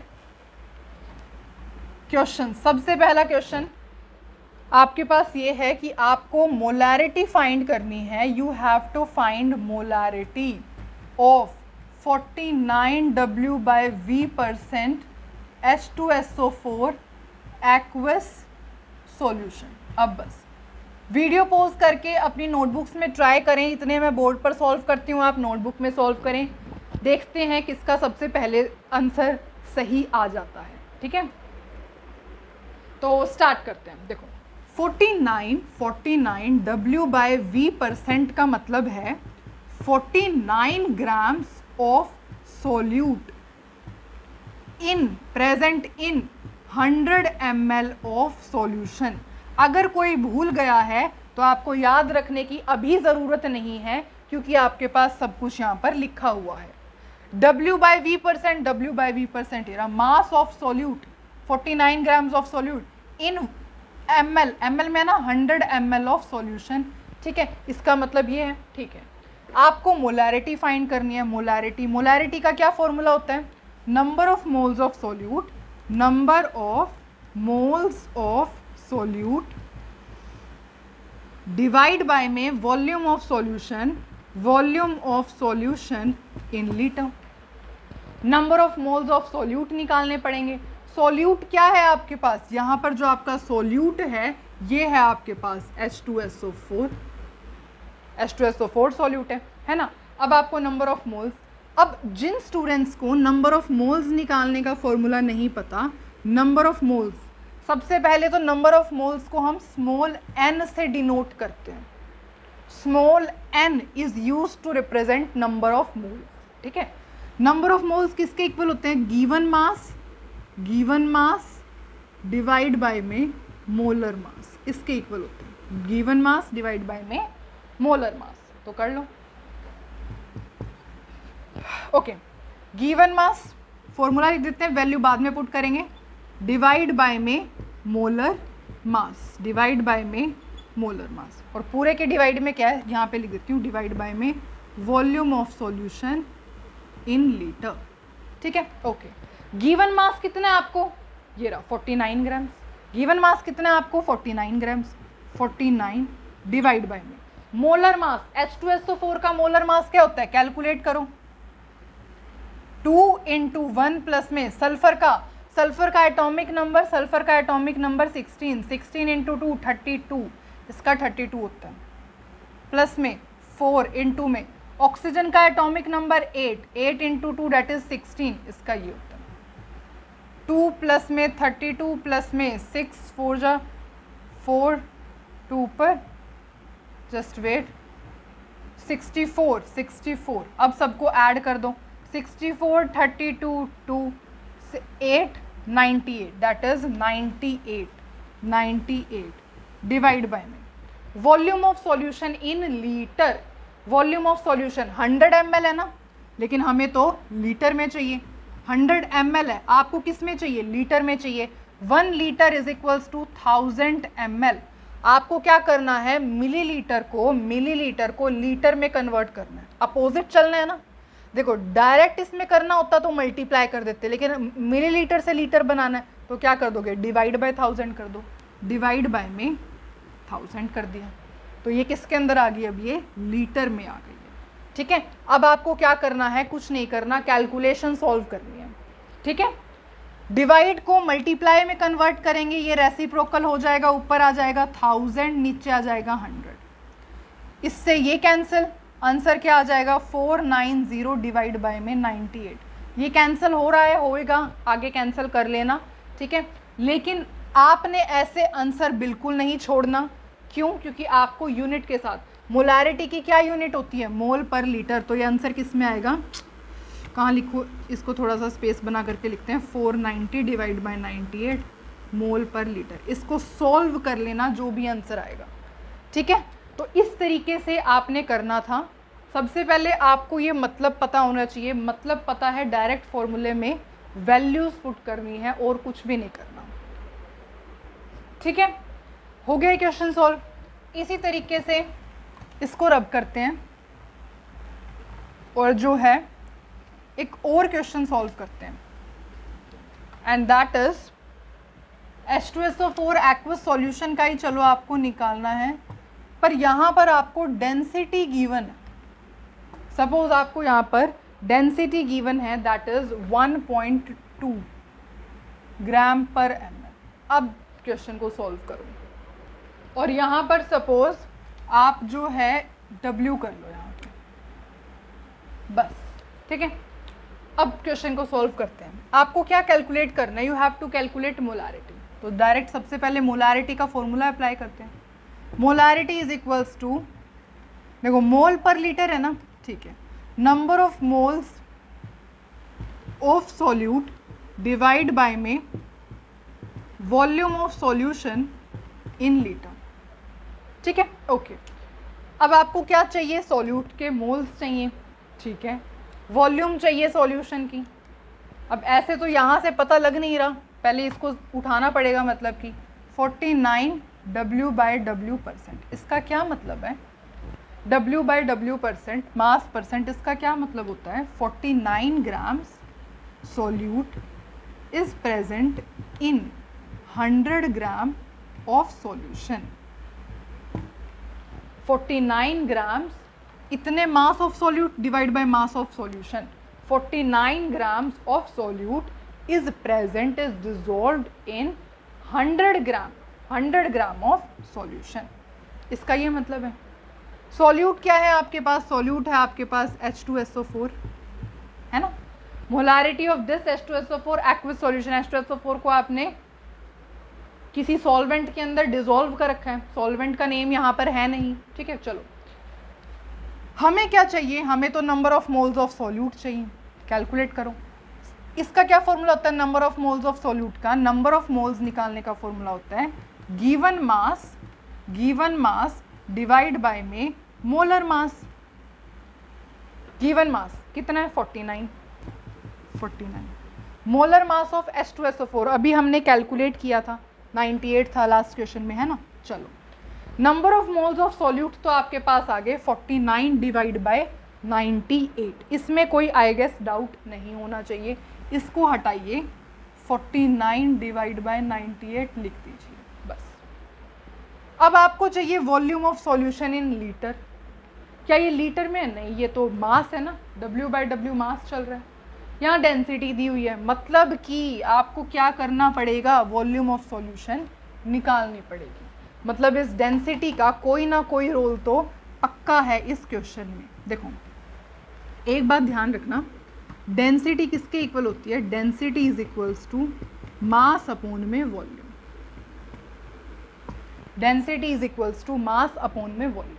क्वेश्चन, सबसे पहला क्वेश्चन आपके पास ये है कि आपको मोलारिटी फाइंड करनी है। You have to find molarity of 49W/V% H2SO4 aqueous solution. अब बस वीडियो पॉज करके अपनी नोटबुक्स में ट्राई करें, इतने मैं बोर्ड पर सॉल्व करती हूँ, आप नोटबुक में सॉल्व करें। देखते हैं किसका सबसे पहले आंसर सही आ जाता है। ठीक है, तो स्टार्ट करते हैं। देखो 49 W/V% का मतलब है 49 grams of solute in present in 100 ml of solution. अगर कोई भूल गया है तो आपको याद रखने की अभी ज़रूरत नहीं है क्योंकि आपके पास सब कुछ यहाँ पर लिखा हुआ है। W/V%, W/V% ये मास of solute 49 grams of solute in ml, ml में ना 100 ml ऑफ सॉल्यूशन। ठीक है, इसका मतलब ये है। ठीक है, आपको मोलारिटी फाइंड करनी है। मोलारिटी, मोलारिटी का क्या फॉर्मूला होता है? Number of moles of solute, number of moles of solute divide by में volume of solution, volume of solution in litre. Number of moles of solute निकालने पड़ेंगे। सॉल्यूट क्या है आपके पास? यहाँ पर जो आपका सॉल्यूट है ये है आपके पास H2SO4, H2SO4 सॉल्यूट है ना। अब आपको नंबर ऑफ मोल्स, अब जिन स्टूडेंट्स को नंबर ऑफ मोल्स निकालने का फॉर्मूला नहीं पता, नंबर ऑफ मोल्स सबसे पहले तो नंबर ऑफ मोल्स को हम स्मॉल n से डिनोट करते हैं। Small n is use to represent number of moles, ठीक है। नंबर ऑफ मोल्स किसके इक्वल होते हैं? गिवन मास डिवाइड बाय में मोलर मास, इसके इक्वल होते हैं। गिवन मास डिवाइड बाय में मोलर मास, तो कर लो। ओके, गिवन मास फॉर्मूला लिख देते हैं, वैल्यू बाद में पुट करेंगे। डिवाइड बाय में मोलर मास, डिवाइड बाय में मोलर मास, और पूरे के डिवाइड में क्या है यहाँ पे लिख देती हूँ, डिवाइड बाय में volume of solution in litre, ठीक है। ओके, गिवन मास कितना है आपको? ये रहा 49 ग्राम्स। गिवन मास कितना है आपको? 49 ग्राम्स। 49 डिवाइड बाय में मोलर मास, H2SO4 का मोलर मास क्या होता है? कैलकुलेट करो। 2 × 1 प्लस में सल्फर का एटॉमिक नंबर 16, 16 × 2 32, इसका 32 होता है। प्लस में 4 × में ऑक्सीजन का एटॉमिक नंबर 8 × 2 दैट इज 16, इसका ये होता है 2 प्लस में 32 प्लस में 6 4 जा 4 2 पर जस्ट वेट 64। अब सबको ऐड कर दो, 64 32 2 8 98 दैट इज 98 डिवाइड बाय में volume of solution in litre. Volume of solution 100 ml है ना, लेकिन हमें तो लीटर में चाहिए। 100 ml है, आपको किस में चाहिए? लीटर में चाहिए। 1 litre is equals to 1000 ml। आपको क्या करना है? मिलीलीटर को लीटर में कन्वर्ट करना है। अपोजिट चलना है ना। देखो, डायरेक्ट इसमें करना होता तो मल्टीप्लाई कर देते, लेकिन मिलीलीटर से लीटर बनाना है तो क्या कर दोगे? डिवाइड बाय 1000 कर दो। डिवाइड बाय में 1000 कर दिया, तो ये किसके अंदर आ गई? अब ये लीटर में आ गई है, ठीक है। अब आपको क्या करना है? कुछ नहीं करना, कैलकुलेशन सॉल्व करनी है, ठीक है। डिवाइड को मल्टीप्लाई में कन्वर्ट करेंगे, ये रेसिप्रोकल हो जाएगा, ऊपर आ जाएगा 1000, नीचे आ जाएगा 100। इससे ये कैंसिल, आंसर क्या आ जाएगा? 490 डिवाइड बाय में 98। ये कैंसिल हो रहा है, होएगा, आगे कैंसिल कर लेना, ठीक है। लेकिन आपने ऐसे आंसर बिल्कुल नहीं छोड़ना। क्यों? क्योंकि आपको यूनिट के साथ, मोलारिटी की क्या यूनिट होती है? मोल पर लीटर। तो ये आंसर किस में आएगा? कहाँ लिखो? इसको थोड़ा सा स्पेस बना करके लिखते हैं, 490 डिवाइड बाय 98 मोल पर लीटर। इसको सॉल्व कर लेना, जो भी आंसर आएगा, ठीक है। तो इस तरीके से आपने करना था। सबसे पहले आपको ये मतलब पता होना चाहिए। मतलब पता है, डायरेक्ट फॉर्मूले में वैल्यूज पुट करनी है और कुछ भी नहीं करना, ठीक है। हो गया क्वेश्चन सॉल्व। इसी तरीके से इसको रब करते हैं और जो है एक और क्वेश्चन सॉल्व करते हैं, and that is H2SO4 aqueous solution का ही चलो आपको निकालना है, पर यहाँ पर आपको डेंसिटी गिवन है। सपोज आपको यहाँ पर डेंसिटी गिवन है, दैट इज 1.2 ग्राम पर ml। अब क्वेश्चन को सॉल्व करो, और यहाँ पर सपोज आप जो है W कर लो यहाँ पे, बस, ठीक है। अब क्वेश्चन को सॉल्व करते हैं। आपको क्या कैलकुलेट करना है? You have to calculate molarity. तो डायरेक्ट सबसे पहले मोलारिटी का फॉर्मूला अप्लाई करते हैं। मोलारिटी इज इक्वल्स टू, देखो मोल पर लीटर है ना, ठीक है, number of moles of solute divide by में volume of solution in litre, ठीक है। ओके, अब आपको क्या चाहिए? सॉल्यूट के मोल्स चाहिए, ठीक है। वॉल्यूम चाहिए सॉल्यूशन की। अब ऐसे तो यहाँ से पता लग नहीं रहा, पहले इसको उठाना पड़ेगा, मतलब कि 49 W/W%। इसका क्या मतलब है? W/W%, मास परसेंट, इसका क्या मतलब होता है? 49 grams solute is present in 100 gram of solution. 49 grams, इतने mass of solute divide by mass of solution. 49 grams of solute is present, is dissolved in 100 gram of solution. इसका ये मतलब है। सॉल्यूट क्या है आपके पास? सॉल्यूट है आपके पास H2SO4, है ना। Molarity of this H2SO4 aqueous solution, H2SO4 को आपने किसी सॉल्वेंट के अंदर डिसॉल्व कर रखा है, सॉल्वेंट का नेम यहाँ पर है नहीं, ठीक है। चलो हमें क्या चाहिए, हमें तो number of moles of solute चाहिए, कैलकुलेट करो। इसका क्या फॉर्मूला होता है number of moles of solute का? नंबर ऑफ मोल्स निकालने का फॉर्मूला होता है गिवन मास डिवाइड बाय में मोलर मास। गिवन मास कितना है 49, मोलर मास ऑफ H2SO4 अभी हमने कैलकुलेट किया था, 98 था लास्ट क्वेश्चन में, है ना। चलो number of moles of solute तो आपके पास आ गए 49 डिवाइड बाय 98। इसमें कोई आई गेस डाउट नहीं होना चाहिए, इसको हटाइए, 49 डिवाइड बाय 98 लिख दीजिए बस। अब आपको चाहिए volume of solution in litre. क्या ये लीटर में है? नहीं, ये तो मास है ना, W/W मास चल रहा है। यहाँ डेंसिटी दी हुई है, मतलब कि आपको क्या करना पड़ेगा, वॉल्यूम ऑफ सॉल्यूशन निकालनी पड़ेगी। मतलब इस डेंसिटी का कोई ना कोई रोल तो पक्का है इस क्वेश्चन में। देखो एक बात ध्यान रखना, डेंसिटी किसके इक्वल होती है? Density is equals to mass upon में volume. Density is equals to mass upon में वॉल्यूम।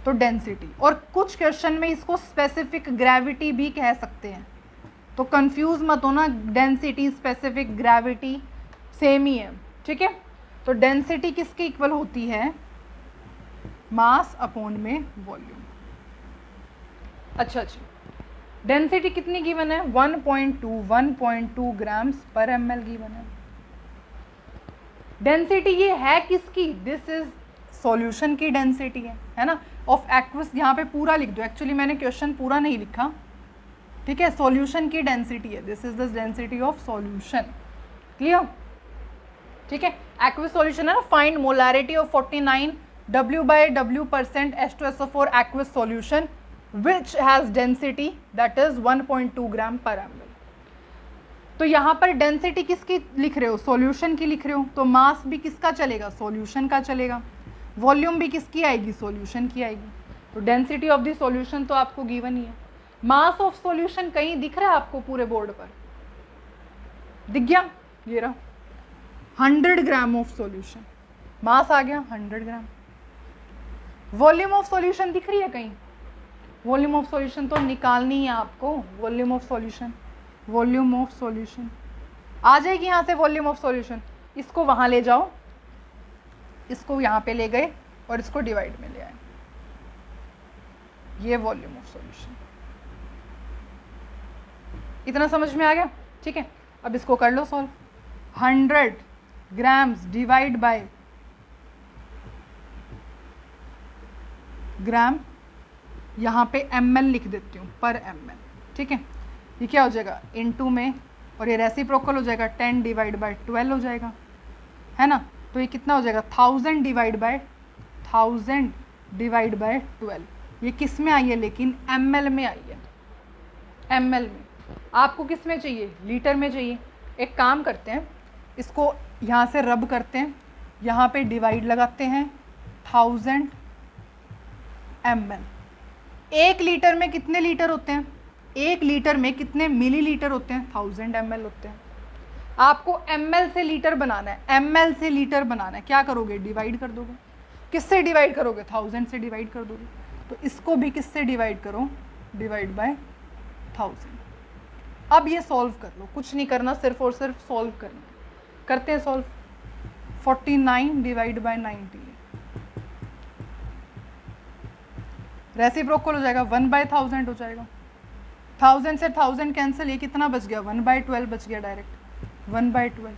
तो डेंसिटी, और कुछ क्वेश्चन में इसको स्पेसिफिक ग्रेविटी भी कह सकते हैं, तो कंफ्यूज मत होना, डेंसिटी स्पेसिफिक ग्रेविटी सेम ही है, ठीक है। तो डेंसिटी किसके इक्वल होती है? मास अपॉन में वॉल्यूम। अच्छा, डेंसिटी कितनी गिवन है? 1.2 ग्राम्स पर ml गिवन है। डेंसिटी ये है किसकी? दिस इज सॉल्यूशन की डेंसिटी है ना, ऑफ एक्वस। यहाँ पे पूरा लिख दो, एक्चुअली मैंने क्वेश्चन पूरा नहीं लिखा, ठीक है। सॉल्यूशन की डेंसिटी है, this is the density of solution, clear, ठीक है। एक्वस सॉल्यूशन है ना, find molarity of 49 W/W% H2SO4 aqueous solution which has density that is 1.2 ग्राम पर ml। तो यहाँ पर डेंसिटी किसकी लिख रहे हो? सॉल्यूशन की लिख रहे हो, तो मास भी किसका चलेगा? सॉल्यूशन का चलेगा। वॉल्यूम भी किसकी आएगी? सॉल्यूशन की आएगी। तो डेंसिटी ऑफ द सॉल्यूशन तो आपको गिवन ही है। मास ऑफ सॉल्यूशन कहीं दिख रहा है आपको पूरे बोर्ड पर? दिख गया, ये रहा 100 ग्राम ऑफ सॉल्यूशन, मास आ गया 100 ग्राम। वॉल्यूम ऑफ सॉल्यूशन दिख रही है कहीं? वॉल्यूम ऑफ सॉल्यूशन तो निकालनी है आपको। वॉल्यूम ऑफ सॉल्यूशन आ जाएगी यहाँ से वॉल्यूम ऑफ सॉल्यूशन। इसको वहाँ ले जाओ, इसको यहाँ पे ले गए और इसको डिवाइड में ले आए, ये वॉल्यूम ऑफ सॉल्यूशन। इतना समझ में आ गया, ठीक है। अब इसको कर लो सॉल्व। 100 ग्राम्स डिवाइड बाय ग्राम, यहाँ पे ml लिख देती हूँ, पर ml, ठीक है। ये क्या हो जाएगा? इनटू में, और ये रेसिप्रोकल हो जाएगा, 10 डिवाइड बाय 12 हो जाएगा, है ना। तो ये कितना हो जाएगा? 1000 डिवाइड बाय 12। ये किस में आई है? लेकिन ml में आई है, ml में। आपको किस में चाहिए? लीटर में चाहिए। एक काम करते हैं, इसको यहाँ से रब करते हैं, यहाँ पे डिवाइड लगाते हैं, 1000 ml। 1 लीटर में कितने लीटर होते हैं? 1 लीटर में कितने मिलीलीटर होते हैं? 1000 ml होते हैं। आपको ml से लीटर बनाना है, ml से लीटर बनाना है, क्या करोगे? डिवाइड कर दोगे। किससे डिवाइड करोगे? 1000 से डिवाइड कर दोगे। तो इसको भी किससे डिवाइड करो? Divide by 1000। अब ये सॉल्व कर लो, कुछ नहीं करना, सिर्फ और सिर्फ सॉल्व करना। करते हैं सॉल्व। 49 डिवाइड बाय 90, रेसिप्रोकल हो जाएगा, 1/1000 हो जाएगा। 1000 से 1000 कैंसिल, ये कितना बच गया? 1/12 बच गया डायरेक्ट, 1/12।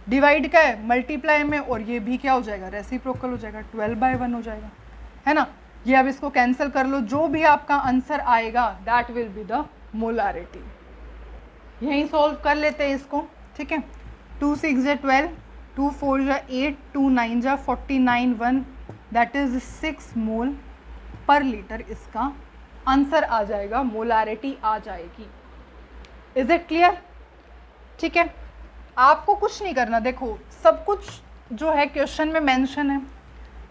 डिवाइड का है, मल्टीप्लाई में, और ये भी क्या हो जाएगा? रेसिप्रोकल हो जाएगा, 12/1 हो जाएगा, है ना। ये अब इसको कैंसिल कर लो, जो भी आपका आंसर आएगा that will be the molarity. यहीं सॉल्व कर लेते हैं इसको, ठीक है। 2 6 जा 12, 2 4 जा 8, 2 9 जा 49, 1 दैट इज 6 मोल पर लीटर। इसका आंसर आ जाएगा, मोलैरिटी आ जाएगी। Is it clear? ठीक है, आपको कुछ नहीं करना। देखो सब कुछ जो है क्वेश्चन में मेंशन है,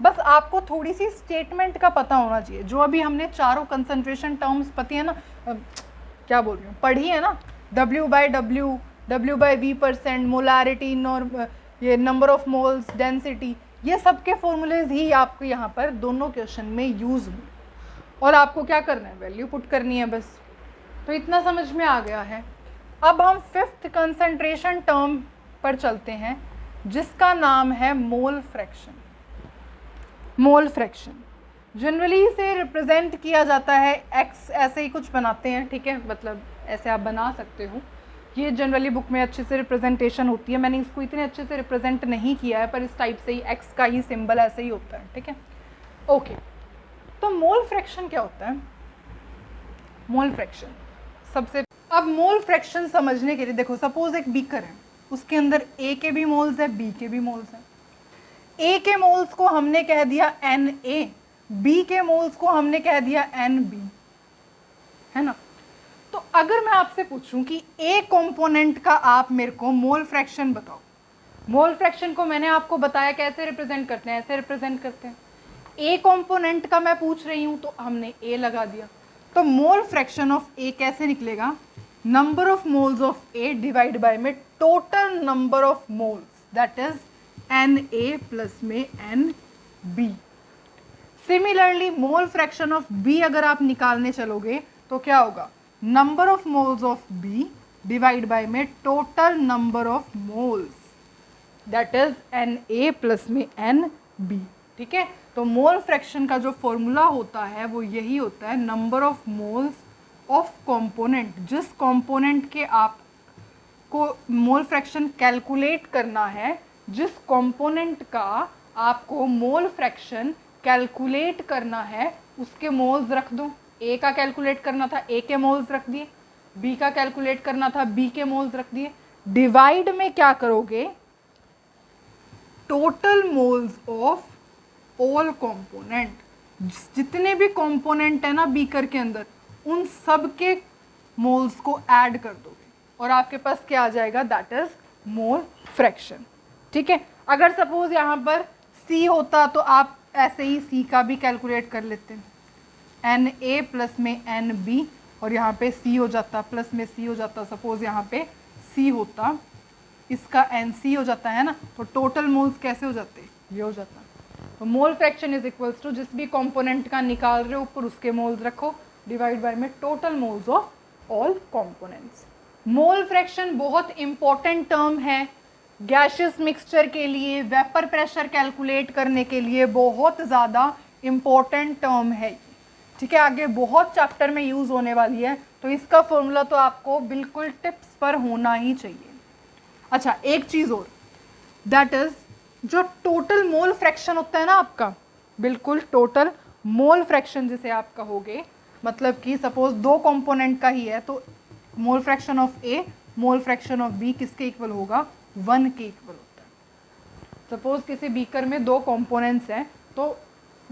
बस आपको थोड़ी सी स्टेटमेंट का पता होना चाहिए। जो अभी हमने चारों कंसंट्रेशन टर्म्स पती है ना, क्या बोल रही हूँ, पढ़ी है ना, W/W, W/V%, मोलैरिटी, ये नंबर ऑफ मोल्स, डेंसिटी, ये सब के फॉर्मूलेज ही आपको यहाँ पर दोनों क्वेश्चन में यूज़ हुए और आपको क्या करना है, वैल्यू पुट करनी है बस। तो इतना समझ में आ गया है। अब हम फिफ्थ कंसंट्रेशन टर्म पर चलते हैं जिसका नाम है mole fraction. Mole fraction generally इसे रिप्रेजेंट किया जाता है एक्स, ऐसे ही कुछ बनाते हैं, ठीक है, मतलब ऐसे आप बना सकते हो। ये जनरली बुक में अच्छे से रिप्रेजेंटेशन होती है, मैंने इसको इतने अच्छे से रिप्रेजेंट नहीं किया है, पर इस टाइप से ही एक्स का ही सिंबल ऐसे ही होता है, ठीक है। ओके, तो मोल फ्रैक्शन क्या होता है? मोल फ्रैक्शन सबसे, अब मोल फ्रैक्शन समझने के लिए देखो, सपोज एक बीकर है, उसके अंदर ए के भी मोल्स है, बी के भी मोल्स हैं। ए के मोल्स को हमने कह दिया Na, बी के मोल्स को हमने कह दिया Nb, है ना। तो अगर मैं आपसे पूछूं कि ए कंपोनेंट का आप मेरे को मोल फ्रैक्शन बताओ, मोल फ्रैक्शन को मैंने आपको बताया कैसे रिप्रेजेंट करते हैं, ऐसे रिप्रेजेंट करते हैं। ए कंपोनेंट का मैं पूछ रही हूं तो हमने ए लगा दिया, तो मोल फ्रैक्शन ऑफ ए कैसे निकलेगा? Number of moles of A divide by में total number of moles, that is Na plus में Nb। Similarly mole fraction of B अगर आप निकालने चलोगे तो क्या होगा? Number of moles of B divide by में total number of moles, that is Na plus में Nb, ठीक है। तो मोल फ्रैक्शन का जो फॉर्मूला होता है वो यही होता है, number of moles of component, जिस कंपोनेंट के आपको मोल फ्रैक्शन कैलकुलेट करना है, जिस कंपोनेंट का आपको मोल फ्रैक्शन कैलकुलेट करना है उसके मोल्स रख दो। ए का कैलकुलेट करना था, ए के मोल्स रख दिए, बी का कैलकुलेट करना था, बी के मोल्स रख दिए। डिवाइड में क्या करोगे? Total moles of all component, जितने भी कंपोनेंट है ना बीकर के अंदर, उन सब के मोल्स को ऐड कर दोगे और आपके पास क्या आ जाएगा? दैट इज मोल फ्रैक्शन, ठीक है। अगर सपोज यहाँ पर C होता तो आप ऐसे ही C का भी कैलकुलेट कर लेते हैं, Na प्लस में Nb, और यहाँ पे C हो जाता, प्लस में C हो जाता। सपोज यहाँ पे C होता, इसका Nc हो जाता है ना, तो टोटल मोल्स कैसे हो जाते? ये हो जाता। तो mole fraction is equals to जिस भी कंपोनेंट का निकाल रहे हो ऊपर उसके मोल्स रखो, डिवाइड बाय में total moles of all components. Mole fraction बहुत इंपॉर्टेंट टर्म है गैसियस मिक्सचर के लिए, वेपर प्रेशर कैलकुलेट करने के लिए बहुत ज़्यादा इम्पोर्टेंट टर्म है, ठीक है। आगे बहुत चैप्टर में यूज़ होने वाली है, तो इसका फॉर्मूला तो आपको बिल्कुल टिप्स पर होना ही चाहिए। अच्छा, एक चीज़ और, दैट इज जो टोटल मोल फ्रैक्शन होता है ना आपका, बिल्कुल टोटल मोल फ्रैक्शन जिसे आप कहोगे, मतलब कि सपोज दो कंपोनेंट का ही है तो mole fraction of A, mole fraction of B किसके इक्वल होगा? 1 के इक्वल होता है। सपोज किसी बीकर में दो कंपोनेंट्स हैं तो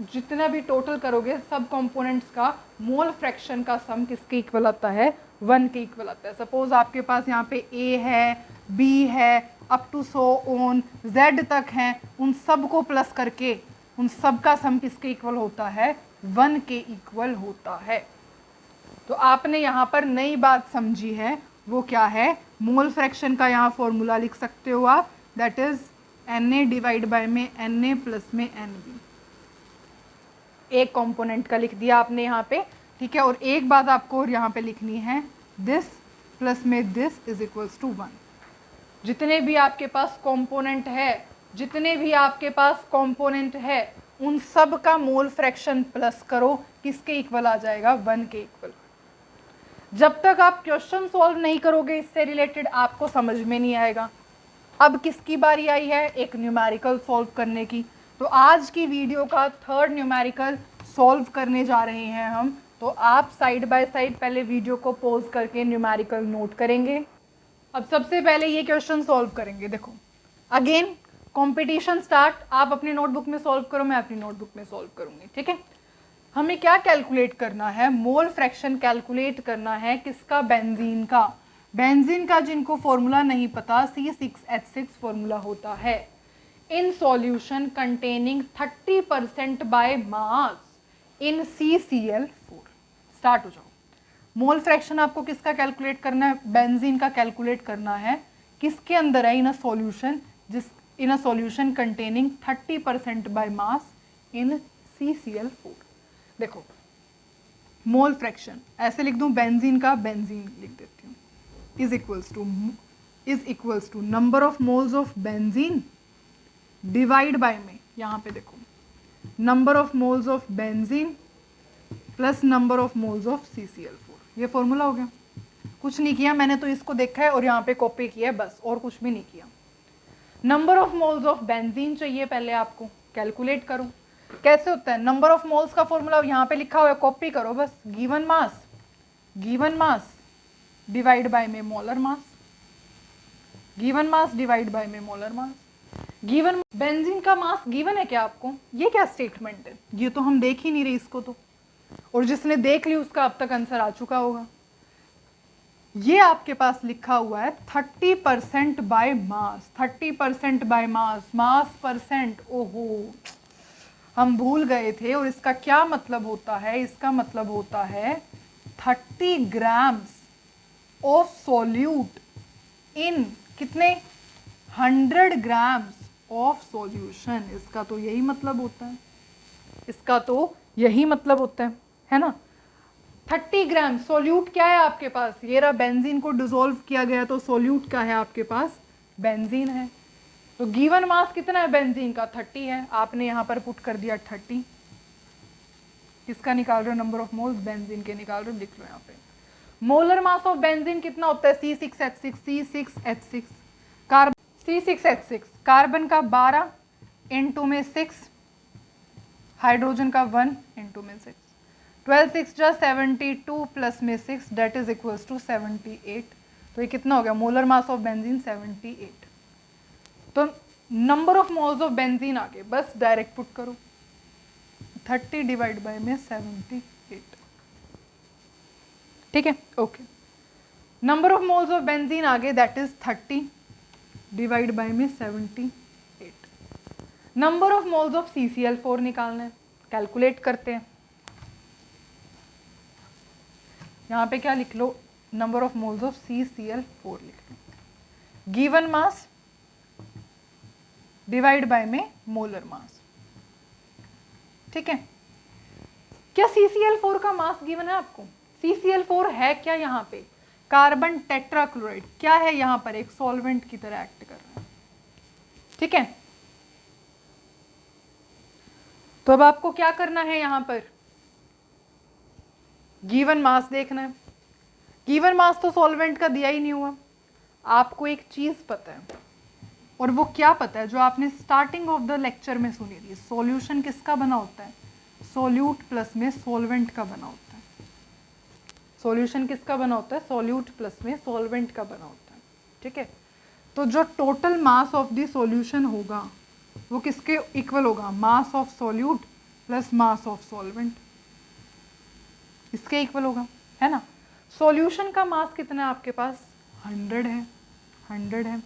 जितना भी टोटल करोगे सब कंपोनेंट्स का मोल फ्रैक्शन का सम किसके इक्वल आता है? 1 के इक्वल आता है। सपोज आपके पास यहाँ पे ए है, बी है, up to so on Z तक हैं, उन सब को प्लस करके उन सब का सम किसके इक्वल होता है? 1 के इक्वल होता है। तो आपने यहाँ पर नई बात समझी है, वो क्या है? मोल फ्रैक्शन का यहाँ फॉर्मूला लिख सकते हो आप, that is Na divide by में Na प्लस में Nb। एक कंपोनेंट का लिख दिया आपने यहाँ पे, ठीक है। और एक बात आपको और यहाँ पे लिखनी है, दिस प्लस में दिस इज इक्वल्स टू 1। जितने भी आपके पास कंपोनेंट है, जितने भी आपके पास कंपोनेंट है, उन सब का मोल फ्रैक्शन प्लस करो, किसके इक्वल आ जाएगा? 1 के इक्वल। जब तक आप क्वेश्चन सॉल्व नहीं करोगे इससे रिलेटेड आपको समझ में नहीं आएगा। अब किसकी बारी आई है? एक न्यूमेरिकल सॉल्व करने की। तो आज की वीडियो का थर्ड न्यूमेरिकल सॉल्व करने जा रहे हैं हम। तो आप साइड बाय साइड पहले वीडियो को पॉज करके न्यूमेरिकल नोट करेंगे। अब सबसे पहले ये क्वेश्चन सॉल्व करेंगे। देखो अगेन कंपटीशन स्टार्ट, आप अपनी नोटबुक में सॉल्व करो, मैं अपनी नोटबुक में सॉल्व करूंगी, ठीक है। हमें क्या कैलकुलेट करना है? मोल फ्रैक्शन कैलकुलेट करना है किसका? बेंजीन का। बेंजीन का जिनको फॉर्मूला नहीं पता, C6H6 फॉर्मूला होता है। In solution containing 30% by mass in CCl4। Start हो जाओ। मोल फ्रैक्शन आपको किसका कैलकुलेट करना है? बेंजीन का कैलकुलेट करना है। किसके अंदर है? इन अ सॉल्यूशन, जिस in a solution containing 30% by mass in CCl4। देखो मोल फ्रैक्शन ऐसे लिख दूं, बेंजीन का बेंजीन लिख देती हूँ, is equals to number of moles of benzene divide by में, यहाँ पे देखो number of moles of benzene plus number of moles of CCl4। ये फॉर्मूला हो गया। कुछ नहीं किया मैंने, तो इसको देखा है और यहाँ पे कॉपी किया है बस, और कुछ भी नहीं किया। Number of moles of benzene चाहिए पहले आपको, कैलकुलेट करो कैसे होता है। नंबर ऑफ मोल्स का फॉर्मूला यहाँ पे लिखा हुआ है, कॉपी करो बस। गिवन मास डिवाइड बाय में molar mass, given mass divide by में मोलर मास। गिवन बेंजीन का मास गिवन है क्या आपको? ये क्या स्टेटमेंट है? ये तो हम देख ही नहीं रहे इसको तो, और जिसने देख ली उसका अब तक आंसर आ चुका होगा। ये आपके पास लिखा हुआ है 30% by mass, 30% by mass percent. ओहो हम भूल गए थे। और इसका क्या मतलब होता है? इसका मतलब होता है 30 ग्राम्स ऑफ सॉल्यूट इन कितने 100 ग्राम्स ऑफ सॉल्यूशन। इसका तो यही मतलब होता है, इसका तो यही मतलब होता है ना। 30 ग्राम सॉल्यूट क्या है आपके पास? ये रहा, बेंजीन को डिसॉल्व किया गया तो सॉल्यूट क्या है आपके पास? बेंजीन है। तो गिवन मास कितना है बेंजीन का? 30 है। आपने यहां पर पुट कर दिया 30। किसका निकाल रहे हो? नंबर ऑफ मोल्स बेंजीन के निकाल रहे हो, लिख लो यहाँ पे। मोलर मास ऑफ बेंजीन कितना होता है? C6H6 कार्बन C6H6 कार्बन का 12 N2 में 6, हाइड्रोजन का 1 N2 में 6, 12 6 जा 72 प्लस में 6 डेट इज इक्वल्स टू 78। तो ये कितना हो गया? Molar mass of benzene 78। तो number of moles of benzene आ गए, बस डायरेक्ट पुट करो 30 डिवाइड बाय में 78। ठीक है, okay. Number of moles of benzene आ गए, दैट इज 30 डिवाइड बाय में 78। Number of moles of CCl4 निकालना है, कैलकुलेट करते हैं। यहाँ पे क्या लिख लो? Number of moles of CCl4 लिख लो। गिवन मास डिवाइड बाय में मोलर मास। ठीक है, क्या CCl4 का मास गिवन है आपको? CCl4 है क्या यहाँ पे? कार्बन टेट्राक्लोराइड क्या है यहाँ पर? एक सॉल्वेंट की तरह एक्ट कर रहा है। ठीक है, तो अब आपको क्या करना है? यहाँ पर गिवन मास देखना है। गिवन मास तो सॉल्वेंट का दिया ही नहीं हुआ। आपको एक चीज पता है, और वो क्या पता है? जो आपने स्टार्टिंग ऑफ द लेक्चर में सुनी थी, सॉल्यूशन किसका बना होता है? सॉल्यूट प्लस में सॉल्वेंट का बना होता है। सॉल्यूशन किसका बना होता है? सॉल्यूट प्लस में सॉल्वेंट का बना होता है। ठीक है, तो जो total mass of the solution होगा वो किसके इक्वल होगा? मास of solute plus mass of solvent, इसके इक्वल होगा, है ना। सॉल्यूशन का मास कितना है आपके पास? 100 है, 100 है।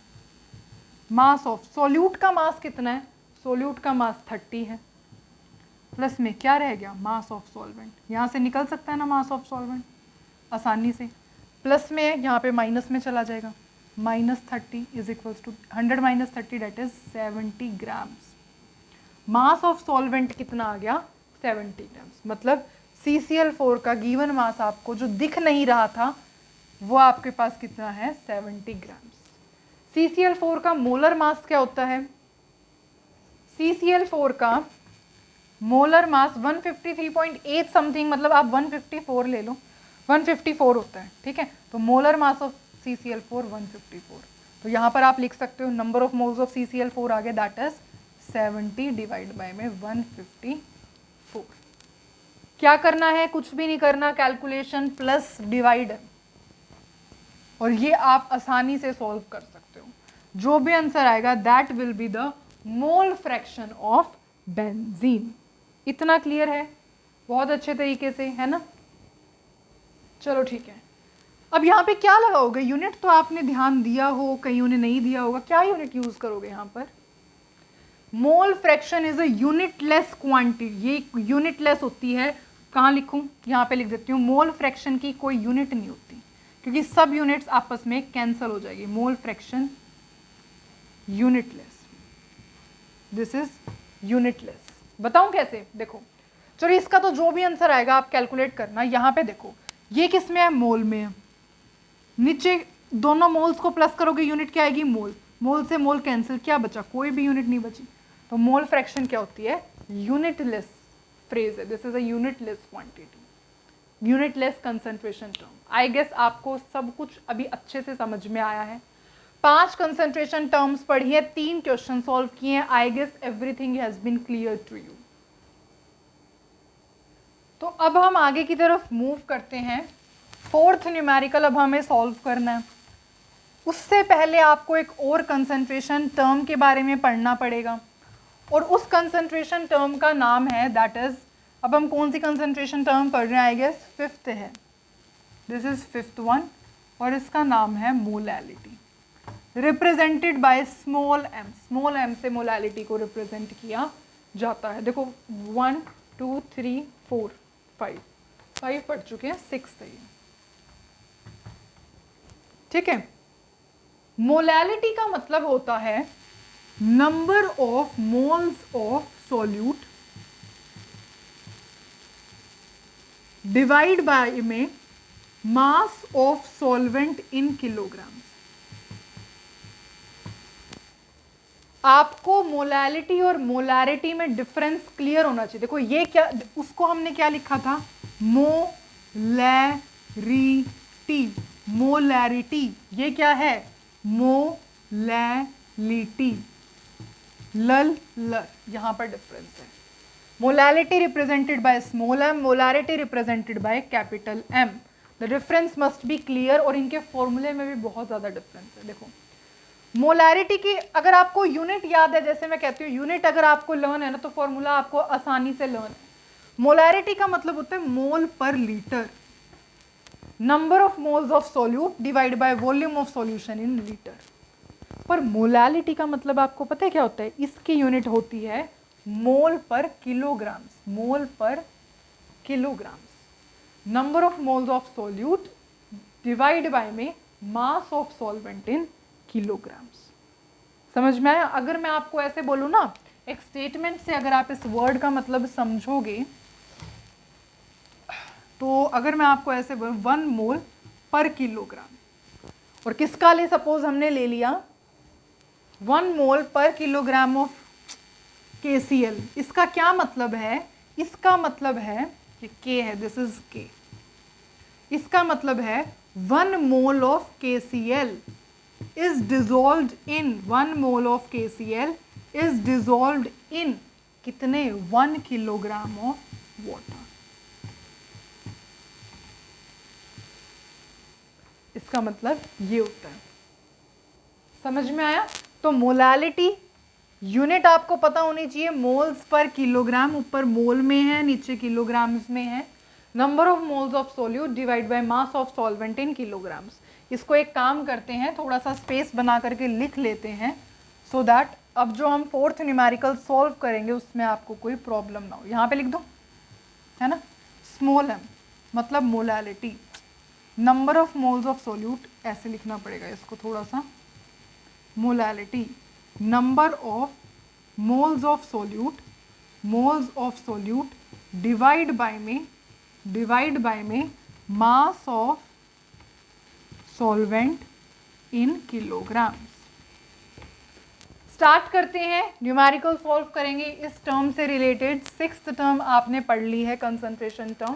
मास ऑफ सॉल्यूट का मास कितना है? सॉल्यूट का मास 30 है, प्लस में क्या रह गया? मास ऑफ सॉल्वेंट। यहाँ से निकल सकता है ना मास ऑफ सॉल्वेंट आसानी से, प्लस में यहाँ पे माइनस में चला जाएगा। -30 is equals to 100 minus 30 that is 70 grams. Mass of solvent कितना आ गया? 70 ग्राम्स। मतलब CCl4 का गिवन मास आपको जो दिख नहीं रहा था वो आपके पास कितना है? 70 ग्राम्स। CCl4 का मोलर मास क्या होता है? CCl4 का मोलर मास 153.8 समथिंग, मतलब आप 154 ले लो, 154 होता है। ठीक है, तो मोलर मास ऑफ CCl4 154। तो यहाँ पर आप लिख सकते हो number of moles of CCl4 आ गया, दैट इज 70 डिवाइड बाय में 154। क्या करना है? कुछ भी नहीं करना, कैलकुलेशन प्लस डिवाइड, और ये आप आसानी से सॉल्व कर सकते हो। जो भी आंसर आएगा that will be the mole fraction of benzene. इतना क्लियर है? बहुत अच्छे तरीके से, है ना। चलो ठीक है, अब यहाँ पे क्या लगाओगे? यूनिट तो आपने ध्यान दिया हो, कईयों ने नहीं दिया होगा। क्या यूनिट यूज करोगे यहाँ पर? मोल fraction is a unitless quantity. ये यूनिटलेस होती है। कहाँ लिखूं? यहाँ पे लिख देती हूँ, मोल फ्रैक्शन की कोई यूनिट नहीं होती, क्योंकि सब यूनिट्स आपस में कैंसल हो जाएगी। Mole fraction unitless. This is unitless. बताऊं कैसे? देखो चलिए इसका तो जो भी आंसर आएगा आप कैलकुलेट करना। यहाँ पे देखो ये किस में है? मोल में है। नीचे दोनों मोल्स को प्लस करोगे यूनिट क्या आएगी? मोल। मोल से मोल कैंसिल, क्या बचा? कोई भी यूनिट नहीं बची। तो मोल फ्रैक्शन क्या होती है? यूनिटलेस फ्रेज है। This is a unitless quantity, unitless concentration term. I guess आपको सब कुछ अभी अच्छे से समझ में आया है। 5 कंसंट्रेशन टर्म्स पढ़ी है, 3 क्वेश्चन सॉल्व किए हैं। I guess everything has been clear to you. तो अब हम आगे की तरफ मूव करते हैं। 4th न्यूमेरिकल अब हमें सॉल्व करना है। उससे पहले आपको एक और कंसंट्रेशन टर्म के बारे में पढ़ना पड़ेगा, और उस कंसंट्रेशन टर्म का नाम है दैट इज, अब हम कौन सी कंसंट्रेशन टर्म पढ़ रहे हैं? आई गेस 5th है। दिस इज 5th वन, और इसका नाम है molality, represented by small m. Small m से मोलैलिटी को रिप्रेजेंट किया जाता है। देखो 1 2 3 4 5 पढ़ चुके हैं, 6th है ये। ठीक है। मोलैलिटी का मतलब होता है number of moles of solute divide by में mass of solvent in kilograms. आपको मोलैलिटी और मोलैरिटी में डिफरेंस क्लियर होना चाहिए। देखो ये क्या, उसको हमने क्या लिखा था? मोलैरिटी। मोलैरिटी ये क्या है? मोलैलिटी। लल लर, यहां पर डिफरेंस है। Molality represented by small m, molarity represented by capital M. The difference must be clear, और इनके फॉर्मूले में भी बहुत ज्यादा डिफरेंस है। देखो मोलैरिटी की अगर आपको यूनिट याद है, जैसे मैं कहती हूँ यूनिट अगर आपको लर्न है ना, तो फॉर्मूला आपको आसानी से लर्न है। मोलैरिटी का मतलब होता है मोल पर litre, number of moles of solute divide by volume of solution in litre. पर मोलैलिटी का मतलब आपको पता है क्या होता है? इसकी यूनिट होती है मोल per kilograms. Mole per kilograms, number of moles of solute divide by में mass of solvent in kilograms. समझ में आया? अगर मैं आपको ऐसे बोलूं ना, एक स्टेटमेंट से अगर आप इस वर्ड का मतलब समझोगे, तो अगर मैं आपको ऐसे बोलूं 1 मोल पर किलोग्राम, और किसका ले सपोज हमने ले लिया 1 मोल पर किलोग्राम ऑफ KCl। इसका क्या मतलब है? इसका मतलब है कि K है, दिस इज K। इसका मतलब है 1 mole of KCl is dissolved in 1 mole of KCl is dissolved in कितने? 1 किलोग्राम ऑफ वाटर। इसका मतलब ये होता है। समझ में आया? तो मोलैलिटी यूनिट आपको पता होनी चाहिए, मोल्स पर किलोग्राम, ऊपर मोल में है नीचे किलोग्राम्स में है। Number of moles of solute divide by mass of solvent in kilograms. इसको एक काम करते हैं, थोड़ा सा स्पेस बना करके लिख लेते हैं, सो दैट अब जो हम 4th न्यूमेरिकल सॉल्व करेंगे उसमें आपको कोई प्रॉब्लम ना हो। यहाँ पे लिख दो, है ना? स्मॉल एम मतलब molality, number of moles of solute, ऐसे लिखना पड़ेगा इसको थोड़ा सा, molality number of moles of solute, moles of solute divide by में mass of solvent in kilograms. Start करते हैं, न्यूमेरिकल सॉल्व करेंगे इस टर्म से रिलेटेड। 6th टर्म आपने पढ़ ली है, कंसंट्रेशन टर्म,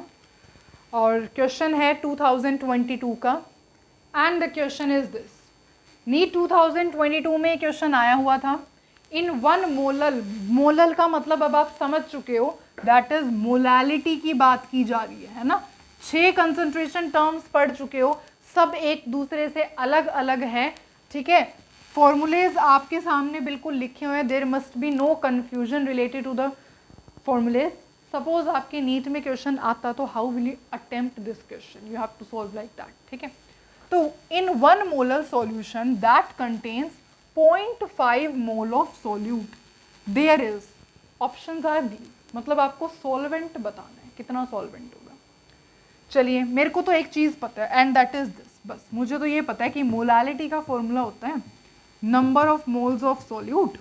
और क्वेश्चन है 2022 का, and the question is this. NEET 2022 में क्वेश्चन आया हुआ था, इन 1 मोलल, मोलल का मतलब अब आप समझ चुके हो, दैट इज मोलैलिटी की बात की जा रही है ना। 6 कंसंट्रेशन टर्म्स पढ़ चुके हो, सब एक दूसरे से अलग अलग है। ठीक है, फॉर्मूलेज आपके सामने बिल्कुल लिखे हुए हैं, there must be no confusion related to the formulas. Suppose आपके नीट में क्वेश्चन आता तो how will you attempt this question? You have to solve like that. ठीक है, तो in 1 molar solution that contains 0.5 mole of solute there is, options are these, मतलब आपको solvent बताना है, कितना सॉल्वेंट होगा। चलिए, मेरे को तो एक चीज़ पता है, एंड दैट इज दिस, बस मुझे तो ये पता है कि मोलैलिटी का फॉर्मूला होता है number of moles of solute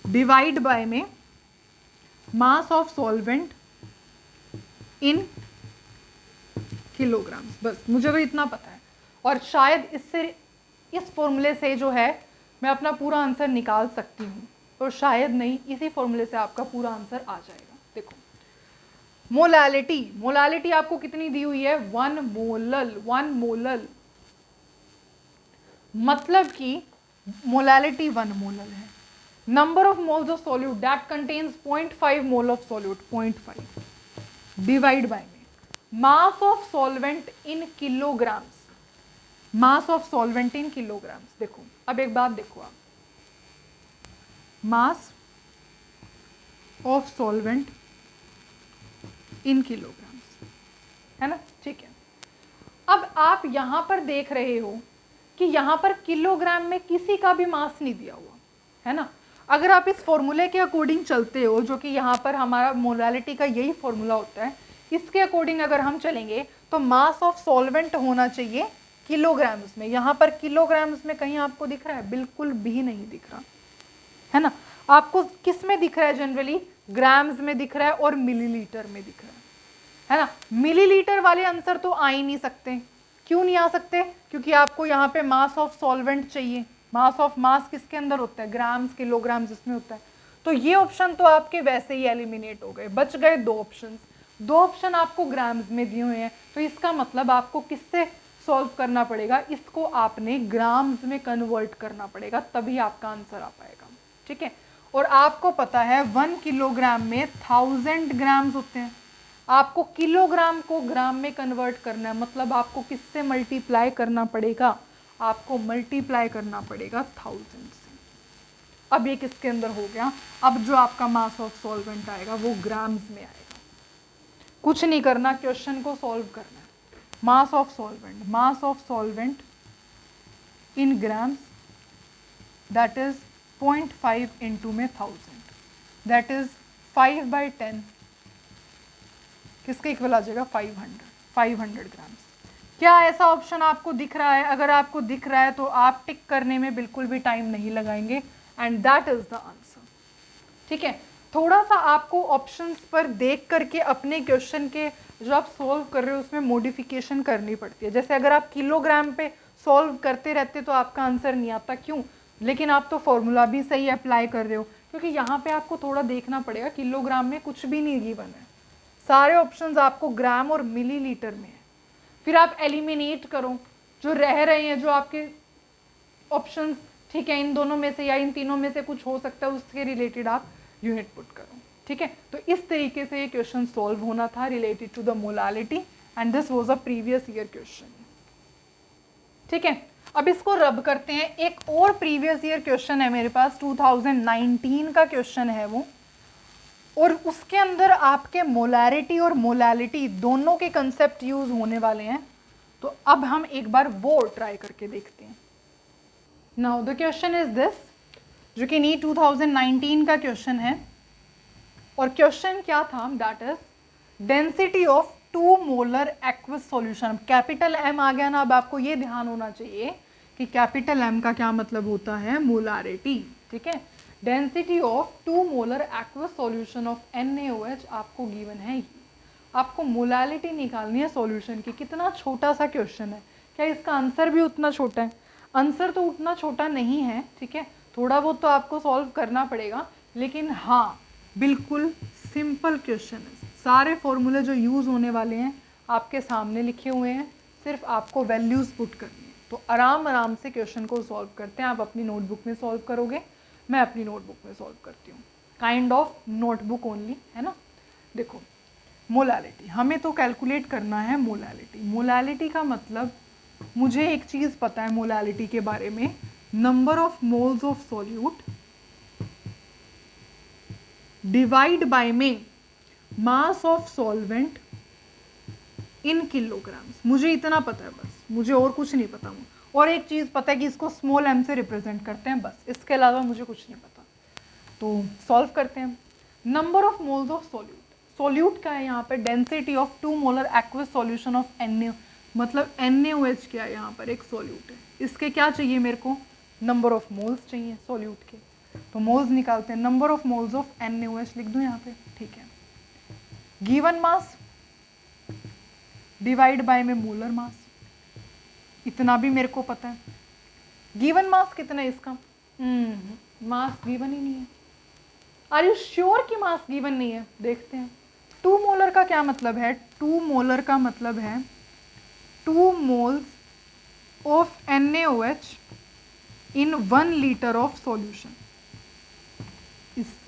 divide by में mass of solvent in kilograms. बस मुझे तो इतना पता है, और शायद इससे, इस फॉर्मूले से जो है मैं अपना पूरा आंसर निकाल सकती हूँ, और शायद नहीं, इसी फॉर्मूले से आपका पूरा आंसर आ जाएगा। देखो मोलालिटी, मोलालिटी आपको कितनी दी हुई है, 1 मोलल, 1 मोलल, मतलब कि मोलालिटी 1 मोलल है। Number of moles of solute that contains 0.5 mole of solute, 0.5 divide by में mass of solvent in kilograms, mass of solvent in kilograms. देखो अब एक बात देखो आप, mass of solvent in kilograms, है ना, ठीक है। अब आप यहां पर देख रहे हो कि यहां पर किलोग्राम में किसी का भी मास नहीं दिया हुआ है ना। अगर आप इस फॉर्मूले के अकॉर्डिंग चलते हो, जो कि यहाँ पर हमारा मोलालिटी का यही फॉर्मूला होता है, इसके अकॉर्डिंग अगर हम चलेंगे तो मास ऑफ सॉल्वेंट होना चाहिए किलोग्राम्स में। यहाँ पर किलोग्राम्स में कहीं आपको दिख रहा है, बिल्कुल भी नहीं दिख रहा है ना। आपको किस में दिख रहा है, जनरली ग्राम्स में दिख रहा है और मिलीलीटर में दिख रहा है ना। मिलीलीटर वाले आंसर तो आ ही नहीं सकते। क्यों नहीं आ सकते, क्योंकि आपको यहाँ पे मास ऑफ सॉल्वेंट चाहिए। मास ऑफ मास किसके अंदर होता है, ग्राम्स किलोग्राम्स इसमें होता है। तो ये ऑप्शन तो आपके वैसे ही एलिमिनेट हो गए, बच गए 2 ऑप्शन। 2 ऑप्शन आपको ग्राम्स में दिए हुए हैं, तो इसका मतलब आपको किससे सॉल्व करना पड़ेगा, इसको आपने ग्राम्स में कन्वर्ट करना पड़ेगा, तभी आपका आंसर आ पाएगा, ठीक है। और आपको पता है 1 किलोग्राम में 1000 ग्राम्स होते हैं। आपको किलोग्राम को ग्राम में कन्वर्ट करना है, मतलब आपको किससे मल्टीप्लाई करना पड़ेगा, आपको मल्टीप्लाई करना पड़ेगा 1000 से। अब ये किसके अंदर हो गया, अब जो आपका मास ऑफ सॉल्वेंट आएगा वो ग्राम्स में आएगा। कुछ नहीं करना, क्वेश्चन को सॉल्व करना है। Mass of solvent, mass of solvent in grams, that is 0.5 into में 1000, दैट इज 5/10, किसके इक्वल आ जाएगा, 500 ग्राम्स। क्या ऐसा ऑप्शन आपको दिख रहा है? अगर आपको दिख रहा है तो आप टिक करने में बिल्कुल भी टाइम नहीं लगाएंगे, and that is the answer, ठीक है। थोड़ा सा आपको ऑप्शंस पर देख करके अपने क्वेश्चन के जो आप सोल्व कर रहे हो उसमें मॉडिफिकेशन करनी पड़ती है। जैसे अगर आप किलोग्राम पे सॉल्व करते रहते तो आपका आंसर नहीं आता, क्यों, लेकिन आप तो फॉर्मूला भी सही अप्लाई कर रहे हो, क्योंकि यहाँ पे आपको थोड़ा देखना पड़ेगा, किलोग्राम में कुछ भी नहीं गिवन है, सारे ऑप्शंस आपको ग्राम और मिलीलीटर में है। फिर आप एलिमिनेट करो जो रह रहे हैं, जो आपके ऑप्शंस, ठीक है, इन दोनों में से या इन तीनों में से कुछ हो सकता है, उसके रिलेटेड आप यूनिट पुट करो, ठीक है। तो इस तरीके से ये क्वेश्चन सॉल्व होना था related to the molality, and this was a previous year question, ठीक है। अब इसको रब करते हैं, एक और प्रीवियस ईयर क्वेश्चन है मेरे पास, 2019 का क्वेश्चन है वो, और उसके अंदर आपके मोलारिटी और मोलालिटी दोनों के कंसेप्ट यूज होने वाले हैं। तो अब हम एक बार वो ट्राई करके देखते हैं। Now the question is this, जो कि नी 2019 का क्वेश्चन है, और क्वेश्चन क्या था, that is density of 2 molar aqueous solution. Capital M आ गया ना, अब आपको ये ध्यान होना चाहिए कि कैपिटल एम का क्या मतलब होता है, मोलारिटी, ठीक है। Density of 2 molar aqueous solution of NaOH आपको गिवन है ही। आपको मोलालिटी निकालनी है सॉल्यूशन की। कितना छोटा सा क्वेश्चन है, क्या इसका आंसर भी उतना छोटा है? आंसर तो उतना छोटा नहीं है, ठीक है, थोड़ा बहुत तो आपको सॉल्व करना पड़ेगा, लेकिन हाँ बिल्कुल सिंपल क्वेश्चन है। सारे फॉर्मूले जो यूज़ होने वाले हैं आपके सामने लिखे हुए हैं, सिर्फ आपको वैल्यूज़ पुट करनी है। तो आराम से क्वेश्चन को सॉल्व करते हैं। आप अपनी नोटबुक में सॉल्व करोगे, मैं अपनी नोटबुक में सॉल्व करती हूँ, काइंड ऑफ नोटबुक ओनली, है ना। देखो मोलालिटी हमें तो कैलकुलेट करना है। मोलालिटी का मतलब, मुझे एक चीज़ पता है मोलालिटी के बारे में, number of moles of solute divide by में mass of solvent in kilograms. मुझे इतना पता है बस, मुझे और कुछ नहीं पता। और एक चीज़ पता है कि इसको स्मॉल m से रिप्रेजेंट करते हैं, बस इसके अलावा मुझे कुछ नहीं पता। तो सॉल्व करते हैं। Number of moles of solute, solute क्या है यहाँ पर, density of 2 molar aqueous solution of Na, मतलब NaOH क्या है यहाँ पर, एक सॉल्यूट है। इसके क्या चाहिए मेरे को, नंबर ऑफ मोल्स चाहिए सॉल्यूट के। तो मोल्स निकालते हैं, number of moles of NaOH लिख दूं यहाँ पे, ठीक है। गिवन मास डिवाइड बाय में मोलर मास, इतना भी मेरे को पता है। गिवन मास कितना है इसका? मास गिवन ही नहीं है। आर यू श्योर कि मास गिवन नहीं है? देखते हैं। 2 मोलर का क्या मतलब है? 2 मोलर का मतलब है 2 moles of NaOH in 1 litre of solution.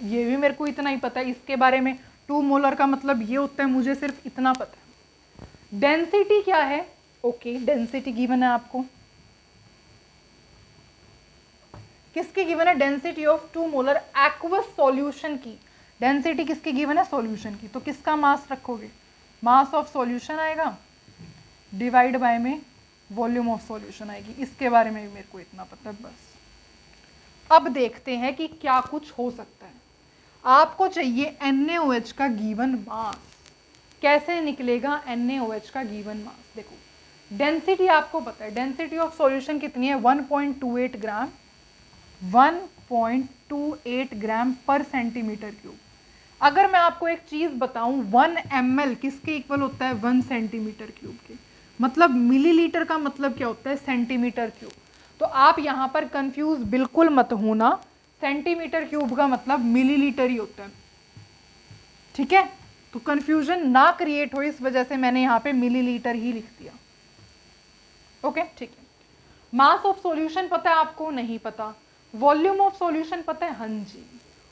ये भी मेरे को इतना ही पता है, इसके बारे में 2 मोलर का मतलब ये होता है, मुझे सिर्फ इतना पता है। डेंसिटी क्या है? ओके, डेंसिटी गिवन है आपको। किसकी गिवन है? Density of 2 molar aqueous solution की। डेंसिटी किसकी गिवन है? सॉल्यूशन की। तो किसका मास रखोगे? मास ऑफ सॉल्यूशन आएगा डिवाइड बाय में वॉल्यूम ऑफ सॉल्यूशन आएगी। इसके बारे में भी मेरे को इतना पता है बस। अब देखते हैं कि क्या कुछ हो सकता है। आपको चाहिए NaOH का गिवन मास। कैसे निकलेगा NaOH का गिवन मास? देखो, डेंसिटी आपको पता है, डेंसिटी ऑफ सॉल्यूशन कितनी है? 1.28 ग्राम, 1.28 ग्राम पर सेंटीमीटर क्यूब। अगर मैं आपको एक चीज बताऊं, 1 ml किसके इक्वल होता है? 1 सेंटीमीटर क्यूब के। मतलब मिलीलीटर का मतलब क्या होता है? Centimetre cube. तो आप यहां पर कंफ्यूज बिल्कुल मत होना, सेंटीमीटर क्यूब का मतलब मिलीलीटर ही होता है, ठीक है? तो कंफ्यूजन ना क्रिएट हो, इस वजह से मैंने यहां पे मिलीलीटर ही लिख दिया। ओके, ठीक है। मास ऑफ सॉल्यूशन पता है आपको? नहीं पता। वॉल्यूम ऑफ सॉल्यूशन पता है? हाँ जी,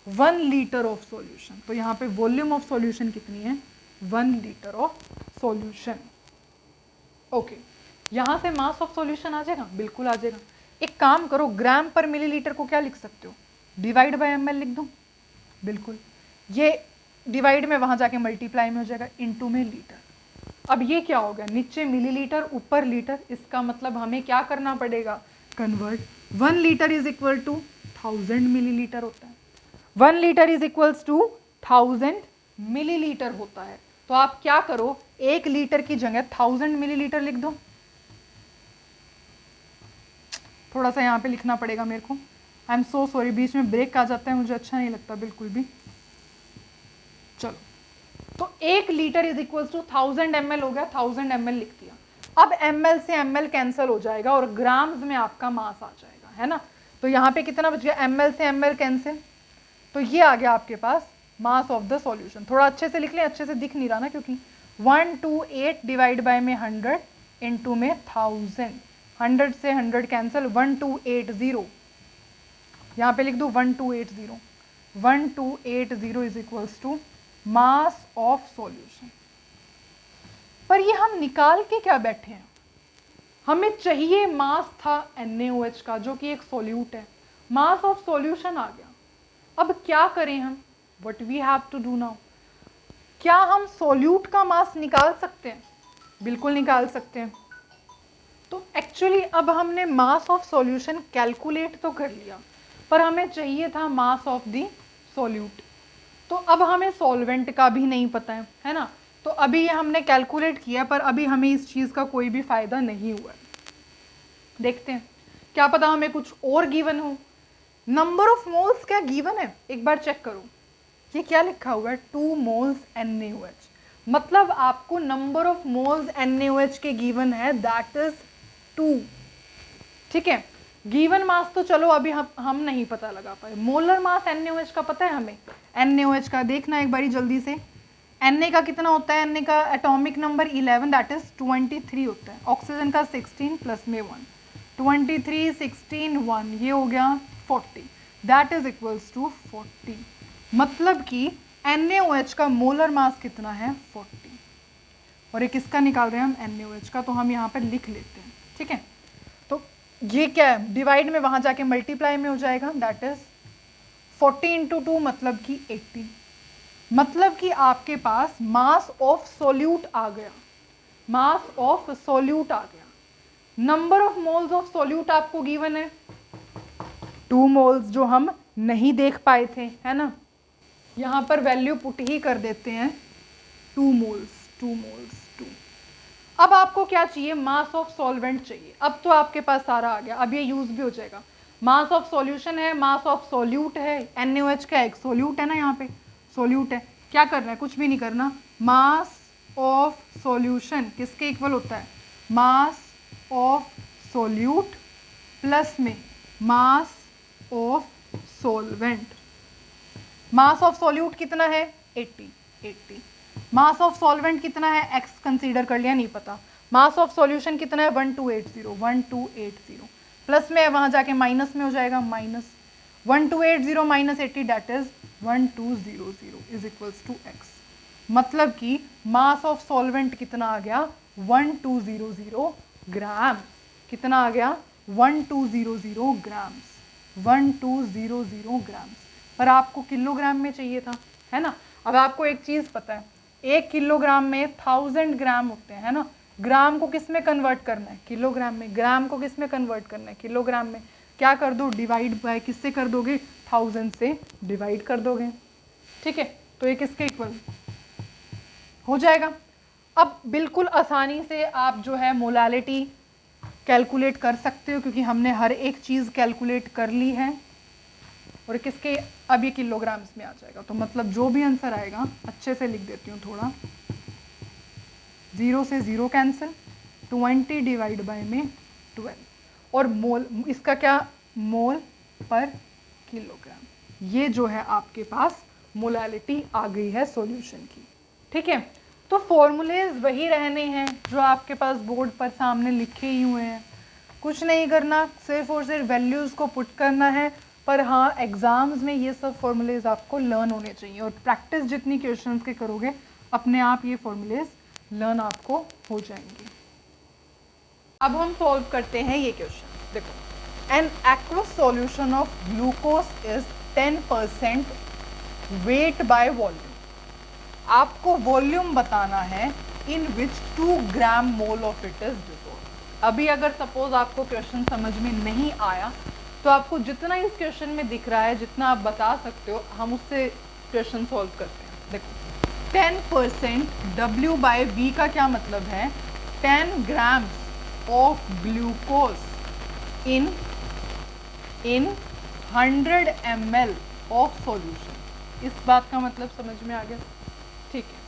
1 लीटर ऑफ सॉल्यूशन। तो यहाँ पे वॉल्यूम ऑफ सॉल्यूशन कितनी है? 1 लीटर ऑफ सॉल्यूशन। ओके, यहाँ से मास ऑफ सॉल्यूशन आ जाएगा? बिल्कुल आ जाएगा। एक काम करो, ग्राम पर मिलीलीटर को क्या लिख सकते हो? डिवाइड बाय ml लिख दूँ? बिल्कुल। ये डिवाइड में वहाँ जाके मल्टीप्लाई में हो जाएगा, इनटू में लीटर। अब ये क्या हो गया? नीचे मिलीलीटर, ऊपर लीटर। इसका मतलब हमें क्या करना पड़ेगा? Convert. 1 litre is equal to 1000 millilitre होता है। 1 litre is equals to 1000 millilitre होता है। तो आप क्या करो, 1 लीटर की जगह 1000 मिलीलीटर लिख दो। थोड़ा सा यहाँ पे लिखना पड़ेगा मेरे को, आई एम सो सॉरी, बीच में ब्रेक आ जाता है, मुझे अच्छा नहीं लगता बिल्कुल भी। चलो, तो 1 litre is equal to 1000 ml हो गया, 1000 ml लिख दिया। अब ml से ml कैंसिल हो जाएगा और ग्राम्स में आपका मास आ जाएगा, है ना? तो यहाँ पे कितना बच गया? ml से ml कैंसिल, तो ये आ गया आपके पास मास ऑफ द सॉल्यूशन। थोड़ा अच्छे से लिख लें, अच्छे से दिख नहीं रहा ना, क्योंकि 128 डिवाइड बाय में 100 इनटू में 1000, 100 से 100 कैंसिल, 1280। यहाँ पे लिख दो 1280, 1280 is equals to mass of solution. पर ये हम निकाल के क्या बैठे हैं? हमें चाहिए मास था NaOH का, जो कि एक सॉल्यूट है। मास ऑफ सॉल्यूशन आ गया। अब क्या करें हम? What we have to do now? क्या हम सॉल्यूट का मास निकाल सकते हैं? बिल्कुल निकाल सकते हैं। तो एक्चुअली अब हमने मास ऑफ सॉल्यूशन कैलकुलेट तो कर लिया, पर हमें चाहिए था मास ऑफ द सॉल्यूट। तो अब हमें सॉल्वेंट का भी नहीं पता है ना? तो अभी ये हमने कैलकुलेट किया, पर अभी हमें इस चीज़ का कोई भी फायदा नहीं हुआ है। देखते हैं, क्या पता हमें कुछ और गिवन हो। नंबर ऑफ मोल्स क्या गिवन है? एक बार चेक करो, ये क्या लिखा हुआ है? 2 मोल्स NaOH। मतलब आपको नंबर ऑफ मोल्स NaOH के गिवन है, दैट इज 2। ठीक है, गिवन मास तो चलो अभी हम नहीं पता लगा पाए। मोलर मास NaOH का पता है हमें? NaOH का देखना एक बारी जल्दी से। Na का कितना होता है? Na का एटॉमिक नंबर 11, दैट इज 23 होता है। ऑक्सीजन का 16 प्लस में 1, 23, 16, 1, ये हो गया 40, दैट इज इक्वल्स टू 40। मतलब कि NaOH का मोलर मास कितना है? 40। और एक किसका निकाल रहे हैं हम? NaOH का। तो हम यहाँ पर लिख लेते हैं, ठीक है? तो ये क्या है? डिवाइड में वहाँ जाके मल्टीप्लाई में हो जाएगा, दैट इज 40 इंटू 2 मतलब कि 80। मतलब कि आपके पास मास ऑफ सॉल्यूट आ गया, मास ऑफ सॉल्यूट आ गया। Number of moles of solute आपको गिवन है 2 मोल्स, जो हम नहीं देख पाए थे, है ना? यहाँ पर वैल्यू पुट ही कर देते हैं, 2 मोल्स, 2 मोल्स, 2। अब आपको क्या चाहिए? मास ऑफ सॉल्वेंट चाहिए। अब तो आपके पास सारा आ गया, अब ये यूज भी हो जाएगा। मास ऑफ सॉल्यूशन है, मास ऑफ सोल्यूट है, NaOH का एक सोल्यूट है ना, यहाँ पे सोल्यूट है। क्या करना है, कुछ भी नहीं करना। मास ऑफ सॉल्यूशन किसके इक्वल होता है, मास ऑफ सोल्यूट प्लस में mass of solvent. Mass of solute कितना है 80। मास ऑफ सॉल्वेंट कितना है, x कंसीडर कर लिया, नहीं पता। मास ऑफ सॉल्यूशन कितना है 1280 प्लस में वहां जाके माइनस में हो जाएगा, minus 1280 minus 80 that is 1200 is equals to x। मतलब कि मास ऑफ सॉल्वेंट कितना आ गया 1200 ग्राम्स। कितना आ गया 1200 ग्राम्स, 1200 ग्राम्स। पर आपको किलोग्राम में चाहिए था, है ना। अब आपको एक चीज पता है, 1 किलोग्राम में 1000 ग्राम होते हैं, है ना। ग्राम को किस में कन्वर्ट करना है, किलोग्राम में। ग्राम को किस में कन्वर्ट करना है, किलोग्राम में। क्या कर दो, डिवाइड बाय किससे कर दोगे, 1000 से डिवाइड कर दोगे, ठीक है। तो ये किसके इक्वल हो जाएगा। अब बिल्कुल आसानी से आप जो है मोलालिटी कैलकुलेट कर सकते हो, क्योंकि हमने हर एक चीज़ कैलकुलेट कर ली है। और किसके, अब ये किलोग्राम्स में आ जाएगा। तो मतलब जो भी आंसर आएगा, अच्छे से लिख देती हूँ थोड़ा, 0 से 0 कैंसिल, 20 डिवाइड बाय में 12 और मोल, इसका क्या, मोल पर किलोग्राम। ये जो है आपके पास मोलालिटी आ गई है सॉल्यूशन की, ठीक है। तो फॉर्मूलेज वही रहने हैं जो आपके पास बोर्ड पर सामने लिखे ही हुए हैं। कुछ नहीं करना, सिर्फ और सिर्फ वैल्यूज़ को पुट करना है। पर हाँ, एग्जाम्स में ये सब फॉर्मूलेज आपको लर्न होने चाहिए, और प्रैक्टिस जितनी क्वेश्चंस के करोगे अपने आप ये फॉर्मूलेज लर्न आपको हो जाएंगे। अब हम सॉल्व करते हैं ये क्वेश्चन। देखो, an aqueous solution of glucose is 10% weight by volume. आपको वॉल्यूम बताना है in which 2 gram mole of it is dissolve. अभी अगर सपोज आपको क्वेश्चन समझ में नहीं आया, तो आपको जितना इस क्वेश्चन में दिख रहा है, जितना आप बता सकते हो, हम उससे क्वेश्चन सॉल्व करते हैं। देखो, 10% W बाय V का क्या मतलब है, 10 grams of glucose in 100 ml of solution. इस बात का मतलब समझ में आ गया, ठीक है।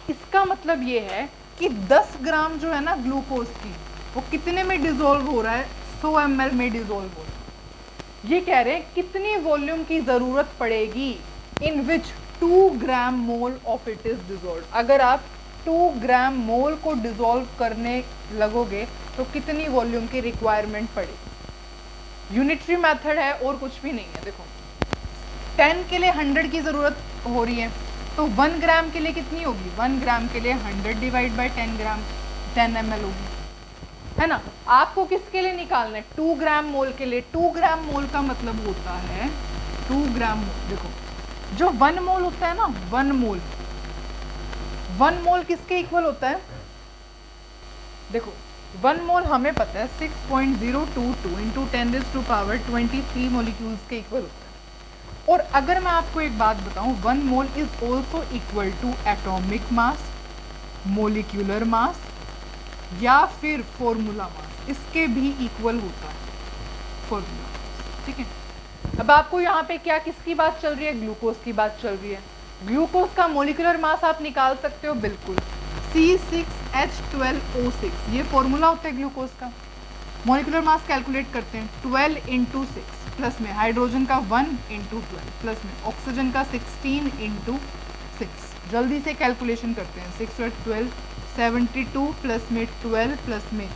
इसका मतलब ये है कि 10 ग्राम जो है ना ग्लूकोज की, वो कितने में डिसॉल्व हो रहा है, 100 ml में डिसॉल्व हो रहा है। ये कह रहे हैं कितनी वॉल्यूम की ज़रूरत पड़ेगी in which 2 gram mole of it is dissolve. अगर आप 2 ग्राम मोल को डिसॉल्व करने लगोगे तो कितनी वॉल्यूम की रिक्वायरमेंट पड़ेगी। यूनिटरी मेथड है और कुछ भी नहीं है। देखो, 10 के लिए 100 की ज़रूरत हो रही है, तो 1 ग्राम के लिए कितनी होगी, 1 ग्राम के लिए 100 डिवाइड बाई 10 ग्राम, 10 ml होगी, है ना। आपको किसके लिए निकालना है, 2 ग्राम मोल के लिए। 2 ग्राम मोल का मतलब होता है 2 ग्राम मोल। देखो, जो 1 मोल होता है ना, 1 मोल, 1 मोल किसके इक्वल होता है। देखो, 1 मोल हमें पता है 6.022 इंटू 10⁻23 मॉलिक्यूल्स के इक्वल होता है। और अगर मैं आपको एक बात बताऊं, 1 mole is also equal to atomic mass, molecular mass या फिर फॉर्मूला मास, इसके भी इक्वल होता है फॉर्मूला मास, ठीक है। अब आपको यहाँ पे क्या, किसकी बात चल रही है, ग्लूकोज की बात चल रही है। ग्लूकोज का मोलिकुलर मास आप निकाल सकते हो, बिल्कुल, C6H12O6, ये फॉर्मूला होता है ग्लूकोज का। मोलिकुलर मास कैलकुलेट करते हैं, 12 इंटू 6 प्लस में हाइड्रोजन का 1 इंटू 12 प्लस में ऑक्सीजन का 16 इंटू 6। जल्दी से कैलकुलेशन करते हैं, 6 और 12 72 प्लस में 12 प्लस में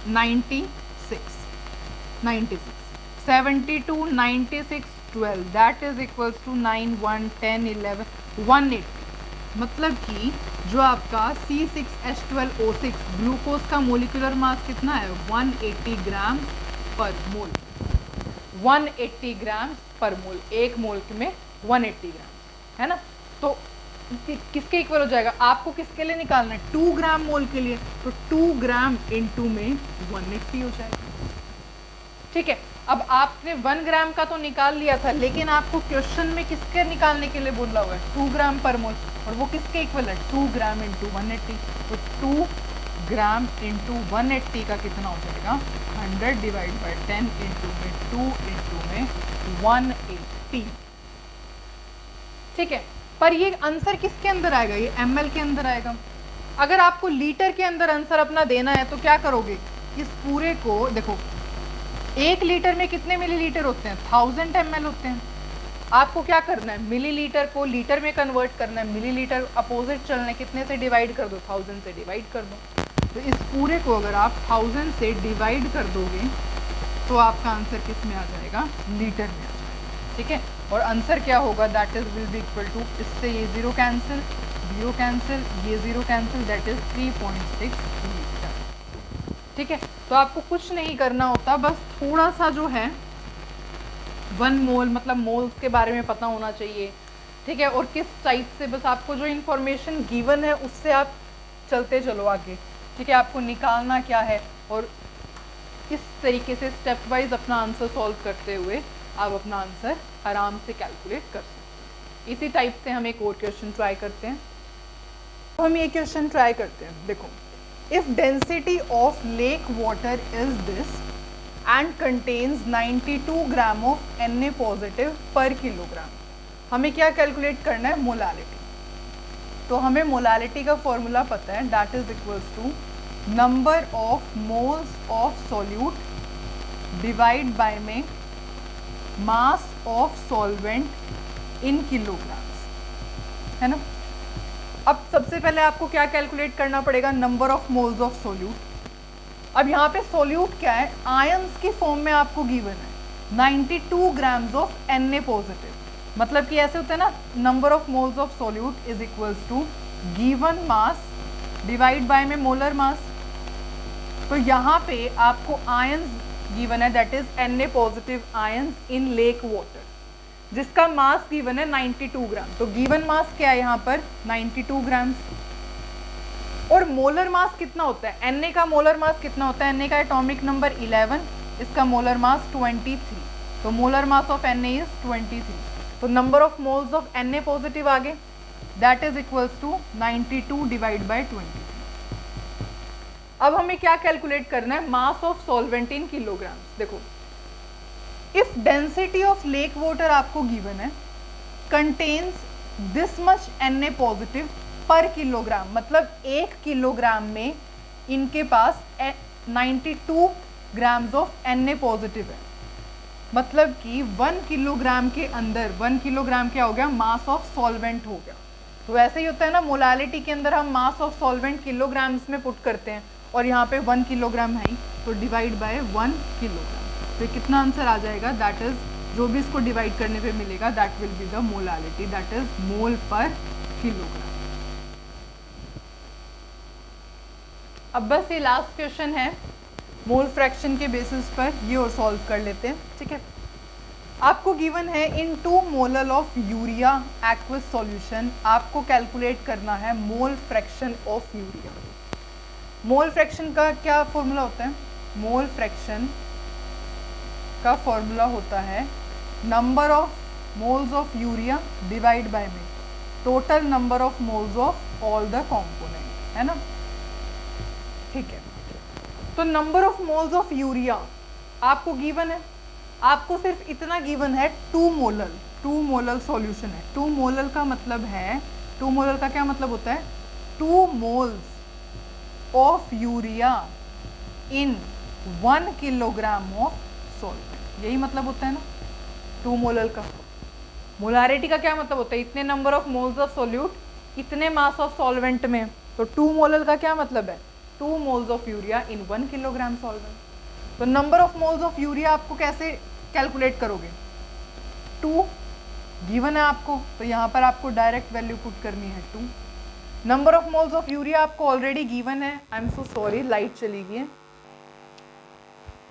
96 72 96 12 दैट इज इक्वल्स टू 9 1 10 11 180। मतलब कि जो आपका C6H12O6 ग्लूकोज का मोलिकुलर मास कितना है, 180 ग्राम पर मोल, 180 ग्राम पर मोल, एक मोल में 180 ग्राम, है ना। तो किसके इक्वल हो जाएगा, आपको किसके लिए निकालना है, 2 ग्राम मोल के लिए, तो 2 ग्राम इंटू में 180 हो जाएगा, ठीक है। अब आपने 1 ग्राम का तो निकाल लिया था, लेकिन आपको क्वेश्चन में किसके निकालने के लिए बोला हुआ है, 2 ग्राम पर मोल, और वो किसके इक्वल है, 2 ग्राम इंटू 180, तो 2 ग्राम इंटू 180 का कितना हो जाएगा 100 डिवाइड बाई 10 इंटू में 2 इंटू में 180। ठीक है, पर ये आंसर किसके अंदर आएगा, ये ml के अंदर आएगा। अगर आपको लीटर के अंदर आंसर अपना देना है तो क्या करोगे, इस पूरे को देखो, 1 लीटर में कितने मिलीलीटर होते हैं 1000 ml होते हैं। आपको क्या करना है, मिलीलीटर को लीटर में कन्वर्ट करना है, मिलीलीटर अपोजिट चलना है, कितने से डिवाइड कर दो 1000 से डिवाइड कर दो। तो इस पूरे को अगर आप 1000 से डिवाइड कर दोगे तो आपका आंसर किस में आ जाएगा, लीटर में आ जाएगा। ठीक है, और आंसर क्या होगा, that is will be equal to, इससे ये जीरो कैंसिल, ये zero cancel, that is 3.6 litre. ठीक है, तो आपको कुछ नहीं करना होता, बस थोड़ा सा जो है 1 मोल मतलब मोल्स के बारे में पता होना चाहिए। ठीक है, और किस टाइप से, बस आपको जो इन्फॉर्मेशन गिवन है उससे आप चलते चलो आगे। ठीक है, आपको निकालना क्या है और इस तरीके से स्टेप वाइज अपना आंसर सॉल्व करते हुए आप अपना आंसर आराम से कैलकुलेट कर सकते हैं। इसी टाइप से हम एक और क्वेश्चन ट्राई करते हैं। तो हम ये क्वेश्चन ट्राई करते हैं, देखो, if density of lake water is this and contains 92 gram of Na positive per kilogram, हमें क्या कैलकुलेट करना है, मोलालिटी। तो हमें मोलालिटी का फॉर्मूला पता है, that is equals to number of moles of solute divide by में mass of solvent in kilograms, है ना। अब सबसे पहले आपको क्या कैलकुलेट करना पड़ेगा, number of moles of solute. अब यहाँ पे सॉल्यूट क्या है, आयंस की फॉर्म में आपको गिवन है 92 ग्राम्स ऑफ Na पॉजिटिव, मतलब कि ऐसे होता है ना, number of moles of solute is equals to given mass divide by में मोलर मास। तो यहाँ पे आपको आयंस गिवन है, that is Na positive ions in lake water, जिसका मास गिवन है 92 ग्राम। तो गिवन मास क्या है यहाँ पर 92 ग्राम्स, और मोलर मास कितना होता है, Na का मोलर मास कितना होता है, Na का एटॉमिक नंबर 11, इसका मोलर मास 23, तो molar mass of Na is 23। तो number of moles of Na positive आगे, that is equals to 92 divide by 23। अब हमें क्या कैलकुलेट करना है, mass of solvent in kilograms. देखो, if density of lake water आपको गिवन है, contains this much Na positive per kilogram, मतलब 1 किलोग्राम में इनके पास 92 ग्राम्स ऑफ Na पॉजिटिव है, मतलब कि 1 किलोग्राम के अंदर 1 किलोग्राम क्या हो गया, मास ऑफ सॉल्वेंट हो गया। तो ऐसे ही होता है ना, मोलालिटी के अंदर हम मास ऑफ सॉल्वेंट किलोग्राम्स में पुट करते हैं, और यहाँ पे 1 किलोग्राम है, तो डिवाइड बाय 1 किलोग्राम। तो कितना आंसर आ जाएगा, दैट इज, जो भी इसको डिवाइड करने पे मिलेगा, that will be the molality, that is mole पर किलोग्राम। अब बस ये लास्ट क्वेश्चन है, मोल फ्रैक्शन के बेसिस पर ये और सॉल्व कर लेते हैं। ठीक है, आपको गिवन है इन 2 molal of urea aqueous solution, आपको कैलकुलेट करना है मोल fraction of urea. Mole fraction का क्या फॉर्मूला होता है, मोल फ्रैक्शन का फॉर्मूला होता है number of moles of urea divide by में total number of moles of all the component, है ना। ठीक है, तो number of moles of urea आपको गिवन है, आपको सिर्फ इतना गिवन है 2 मोलल सॉल्यूशन है। 2 मोलल का मतलब है, 2 मोलल का क्या मतलब होता है, 2 moles of urea in 1 kilogram of solvent, यही मतलब होता है ना 2 मोलल का। मोलारिटी का क्या मतलब होता है, इतने number of moles of solute इतने मास ऑफ सॉल्वेंट में। तो 2 मोलल का क्या मतलब है, 2 moles of urea in 1 kilogram solvent. तो number of moles of urea आपको कैसे कैलकुलेट करोगे, 2 गिवन है आपको, तो यहाँ पर आपको डायरेक्ट वैल्यू पुट करनी है 2। Number of moles of urea आपको ऑलरेडी गिवन है, I am so sorry light चली गई है।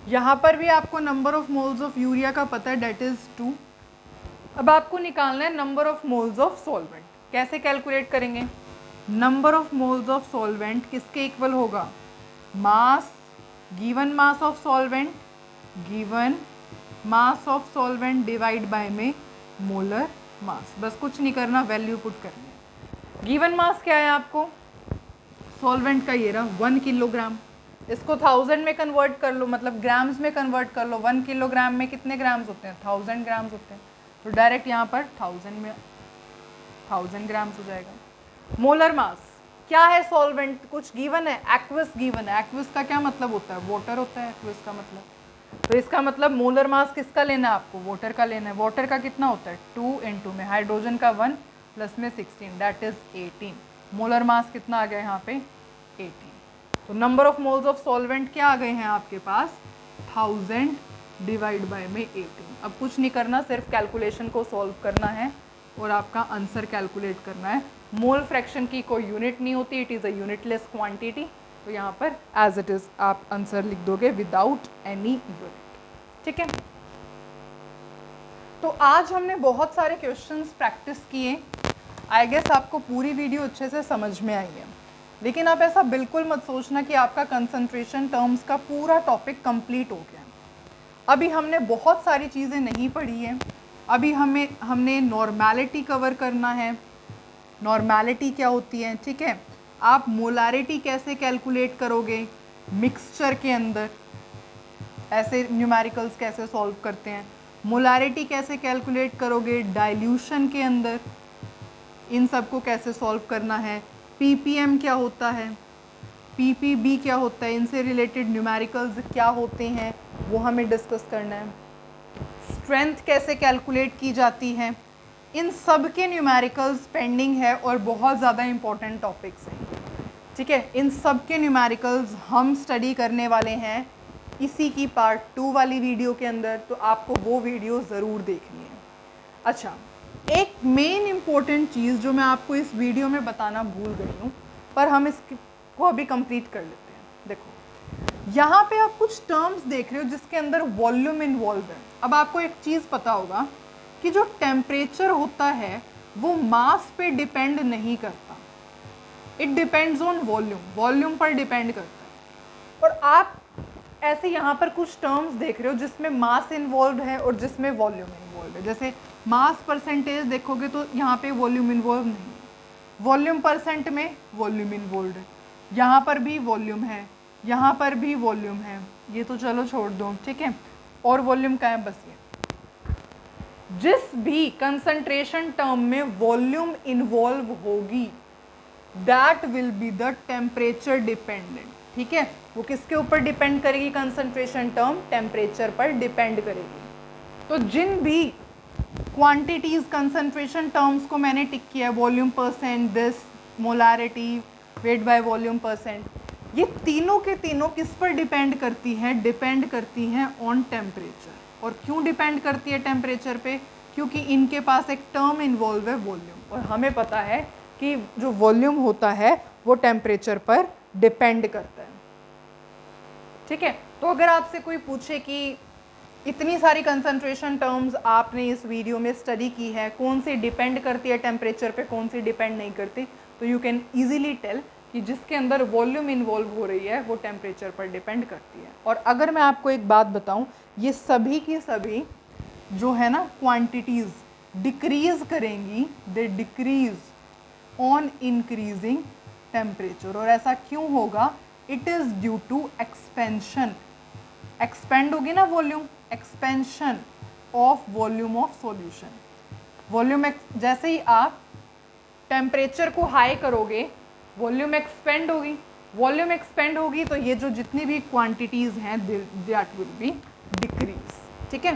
यहाँ पर भी आपको number of moles of urea का पता है, डेट इज 2। अब आपको निकालना है number of moles of solvent. कैसे कैलकुलेट करेंगे, number of moles of solvent किसके इक्वल होगा, mass, given mass of solvent, given mass of solvent divide by में मोलर मास। बस कुछ नहीं करना, वैल्यू पुट करनी है। गिवन मास क्या है आपको, सॉल्वेंट का ये रहा 1 किलोग्राम। इसको 1000 में कन्वर्ट कर लो, मतलब ग्राम्स में कन्वर्ट कर लो। 1 किलोग्राम में कितने ग्राम्स होते हैं? 1000 ग्राम्स होते हैं। तो डायरेक्ट यहाँ पर 1000 में 1000 ग्राम्स हो जाएगा। मोलर मास क्या है? सॉल्वेंट कुछ गिवन है, एक्वस गिवन है। एक्वस का क्या मतलब होता है? वाटर होता है एक्वस का मतलब। तो इसका मतलब मोलर मास किसका लेना है आपको? वाटर का लेना है। वाटर का कितना होता है? 2 × 2 में हाइड्रोजन का 1 प्लस में 16, दैट इज 18। मोलर मास कितना आ गया यहाँ पे? 18। तो number of moles of solvent क्या आ गए हैं आपके पास? 1000 डिवाइड बाय में 18। अब कुछ नहीं करना, सिर्फ कैलकुलेशन को सॉल्व करना है और आपका आंसर कैलकुलेट करना है। मोल फ्रैक्शन की कोई यूनिट नहीं होती, it is a unitless quantity. तो यहाँ पर एज इट इज़ आप आंसर लिख दोगे विदाउट एनी यूनिट, ठीक है। तो आज हमने बहुत सारे क्वेश्चंस प्रैक्टिस किए। आई गेस आपको पूरी वीडियो अच्छे से समझ में आई है, लेकिन आप ऐसा बिल्कुल मत सोचना कि आपका कंसंट्रेशन टर्म्स का पूरा टॉपिक कंप्लीट हो गया। अभी हमने बहुत सारी चीज़ें नहीं पढ़ी हैं। अभी हमने नॉर्मेलिटी कवर करना है। नॉर्मेलिटी क्या होती है, ठीक है। आप मोलारिटी कैसे कैलकुलेट करोगे मिक्सचर के अंदर, ऐसे न्यूमेरिकल्स कैसे सॉल्व करते हैं। मोलारिटी कैसे कैलकुलेट करोगे डाइल्यूशन के अंदर, इन सब को कैसे सॉल्व करना है। पीपीएम क्या होता है, पीपीबी क्या होता है, इनसे रिलेटेड न्यूमेरिकल्स क्या होते हैं वो हमें डिस्कस करना है। स्ट्रेंथ कैसे कैलकुलेट की जाती है, इन सब के न्यूमेरिकल्स पेंडिंग है और बहुत ज़्यादा इंपॉर्टेंट टॉपिक्स हैं, ठीक है। इन सब के न्यूमेरिकल्स हम स्टडी करने वाले हैं इसी की पार्ट 2 वाली वीडियो के अंदर, तो आपको वो वीडियो ज़रूर देखनी है। अच्छा, एक मेन इम्पॉर्टेंट चीज़ जो मैं आपको इस वीडियो में बताना भूल गई हूँ, पर हम इसको अभी कंप्लीट कर लेते हैं। देखो यहाँ पे आप कुछ टर्म्स देख रहे हो जिसके अंदर वॉल्यूम इन्वॉल्व है। अब आपको एक चीज़ पता होगा कि जो टेम्परेचर होता है वो मास पे डिपेंड नहीं करता, it depends on volume, volume पर डिपेंड करता है। और आप ऐसे यहाँ पर कुछ टर्म्स देख रहे हो जिसमें मास इन्वॉल्व है और जिसमें वॉल्यूम इन्वॉल्व है। जैसे मास परसेंटेज देखोगे तो यहाँ पे वॉल्यूम इन्वॉल्व नहीं है, वॉल्यूम परसेंट में वॉल्यूम इन्वॉल्व है, यहाँ पर भी वॉल्यूम है, यहाँ पर भी वॉल्यूम है, ये तो चलो छोड़ दो, ठीक है। और वॉल्यूम का है बस ये। जिस भी कंसंट्रेशन टर्म में वॉल्यूम इन्वॉल्व होगी that will be the temperature dependent, ठीक है। वो किसके ऊपर डिपेंड करेगी? कंसंट्रेशन टर्म टेम्परेचर पर डिपेंड करेगी। तो जिन भी क्वांटिटीज कंसंट्रेशन टर्म्स को मैंने टिक किया, volume percent, this, molarity, wait by volume percent, ये तीनों के तीनों किस पर डिपेंड करती हैं? डिपेंड करती हैं ऑन टेम्परेचर। और क्यों डिपेंड करती है टेम्परेचर पे? क्योंकि इनके पास एक टर्म इन्वॉल्व है वॉल्यूम, और हमें पता है कि जो वॉल्यूम होता है वो टेम्परेचर पर डिपेंड करता है, ठीक है। तो अगर आपसे कोई पूछे कि इतनी सारी कंसंट्रेशन टर्म्स आपने इस वीडियो में स्टडी की है, कौन सी डिपेंड करती है टेम्परेचर पे, कौन सी डिपेंड नहीं करती, तो यू कैन ईजिली टेल कि जिसके अंदर वॉल्यूम इन्वॉल्व हो रही है वो टेम्परेचर पर डिपेंड करती है। और अगर मैं आपको एक बात बताऊं, ये सभी की सभी जो है ना क्वांटिटीज़ डिक्रीज़ करेंगी, they decrease on increasing temperature. और ऐसा क्यों होगा? It is due to expansion, expand होगी ना volume, expansion of volume of solution. Volume जैसे ही आप टेम्परेचर को हाई करोगे वॉल्यूम एक्सपेंड होगी, वॉल्यूम एक्सपेंड होगी तो ये जो जितनी भी क्वांटिटीज़ हैं दैट विल बी डिक्रीज, ठीक है।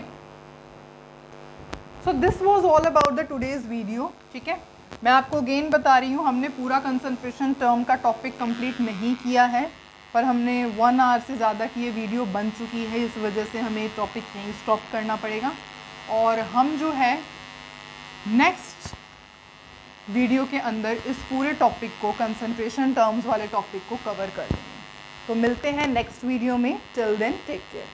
So this was all about the today's video, ठीक है। मैं आपको अगेन बता रही हूँ, हमने पूरा कंसंट्रेशन टर्म का टॉपिक कंप्लीट नहीं किया है, पर हमने 1 आवर से ज़्यादा की ये वीडियो बन चुकी है, इस वजह से हमें टॉपिक यहीं स्टॉप करना पड़ेगा। और हम जो है नेक्स्ट वीडियो के अंदर इस पूरे टॉपिक को, कंसंट्रेशन टर्म्स वाले टॉपिक को कवर कर लेंगे। तो मिलते हैं नेक्स्ट वीडियो में। Till then take care.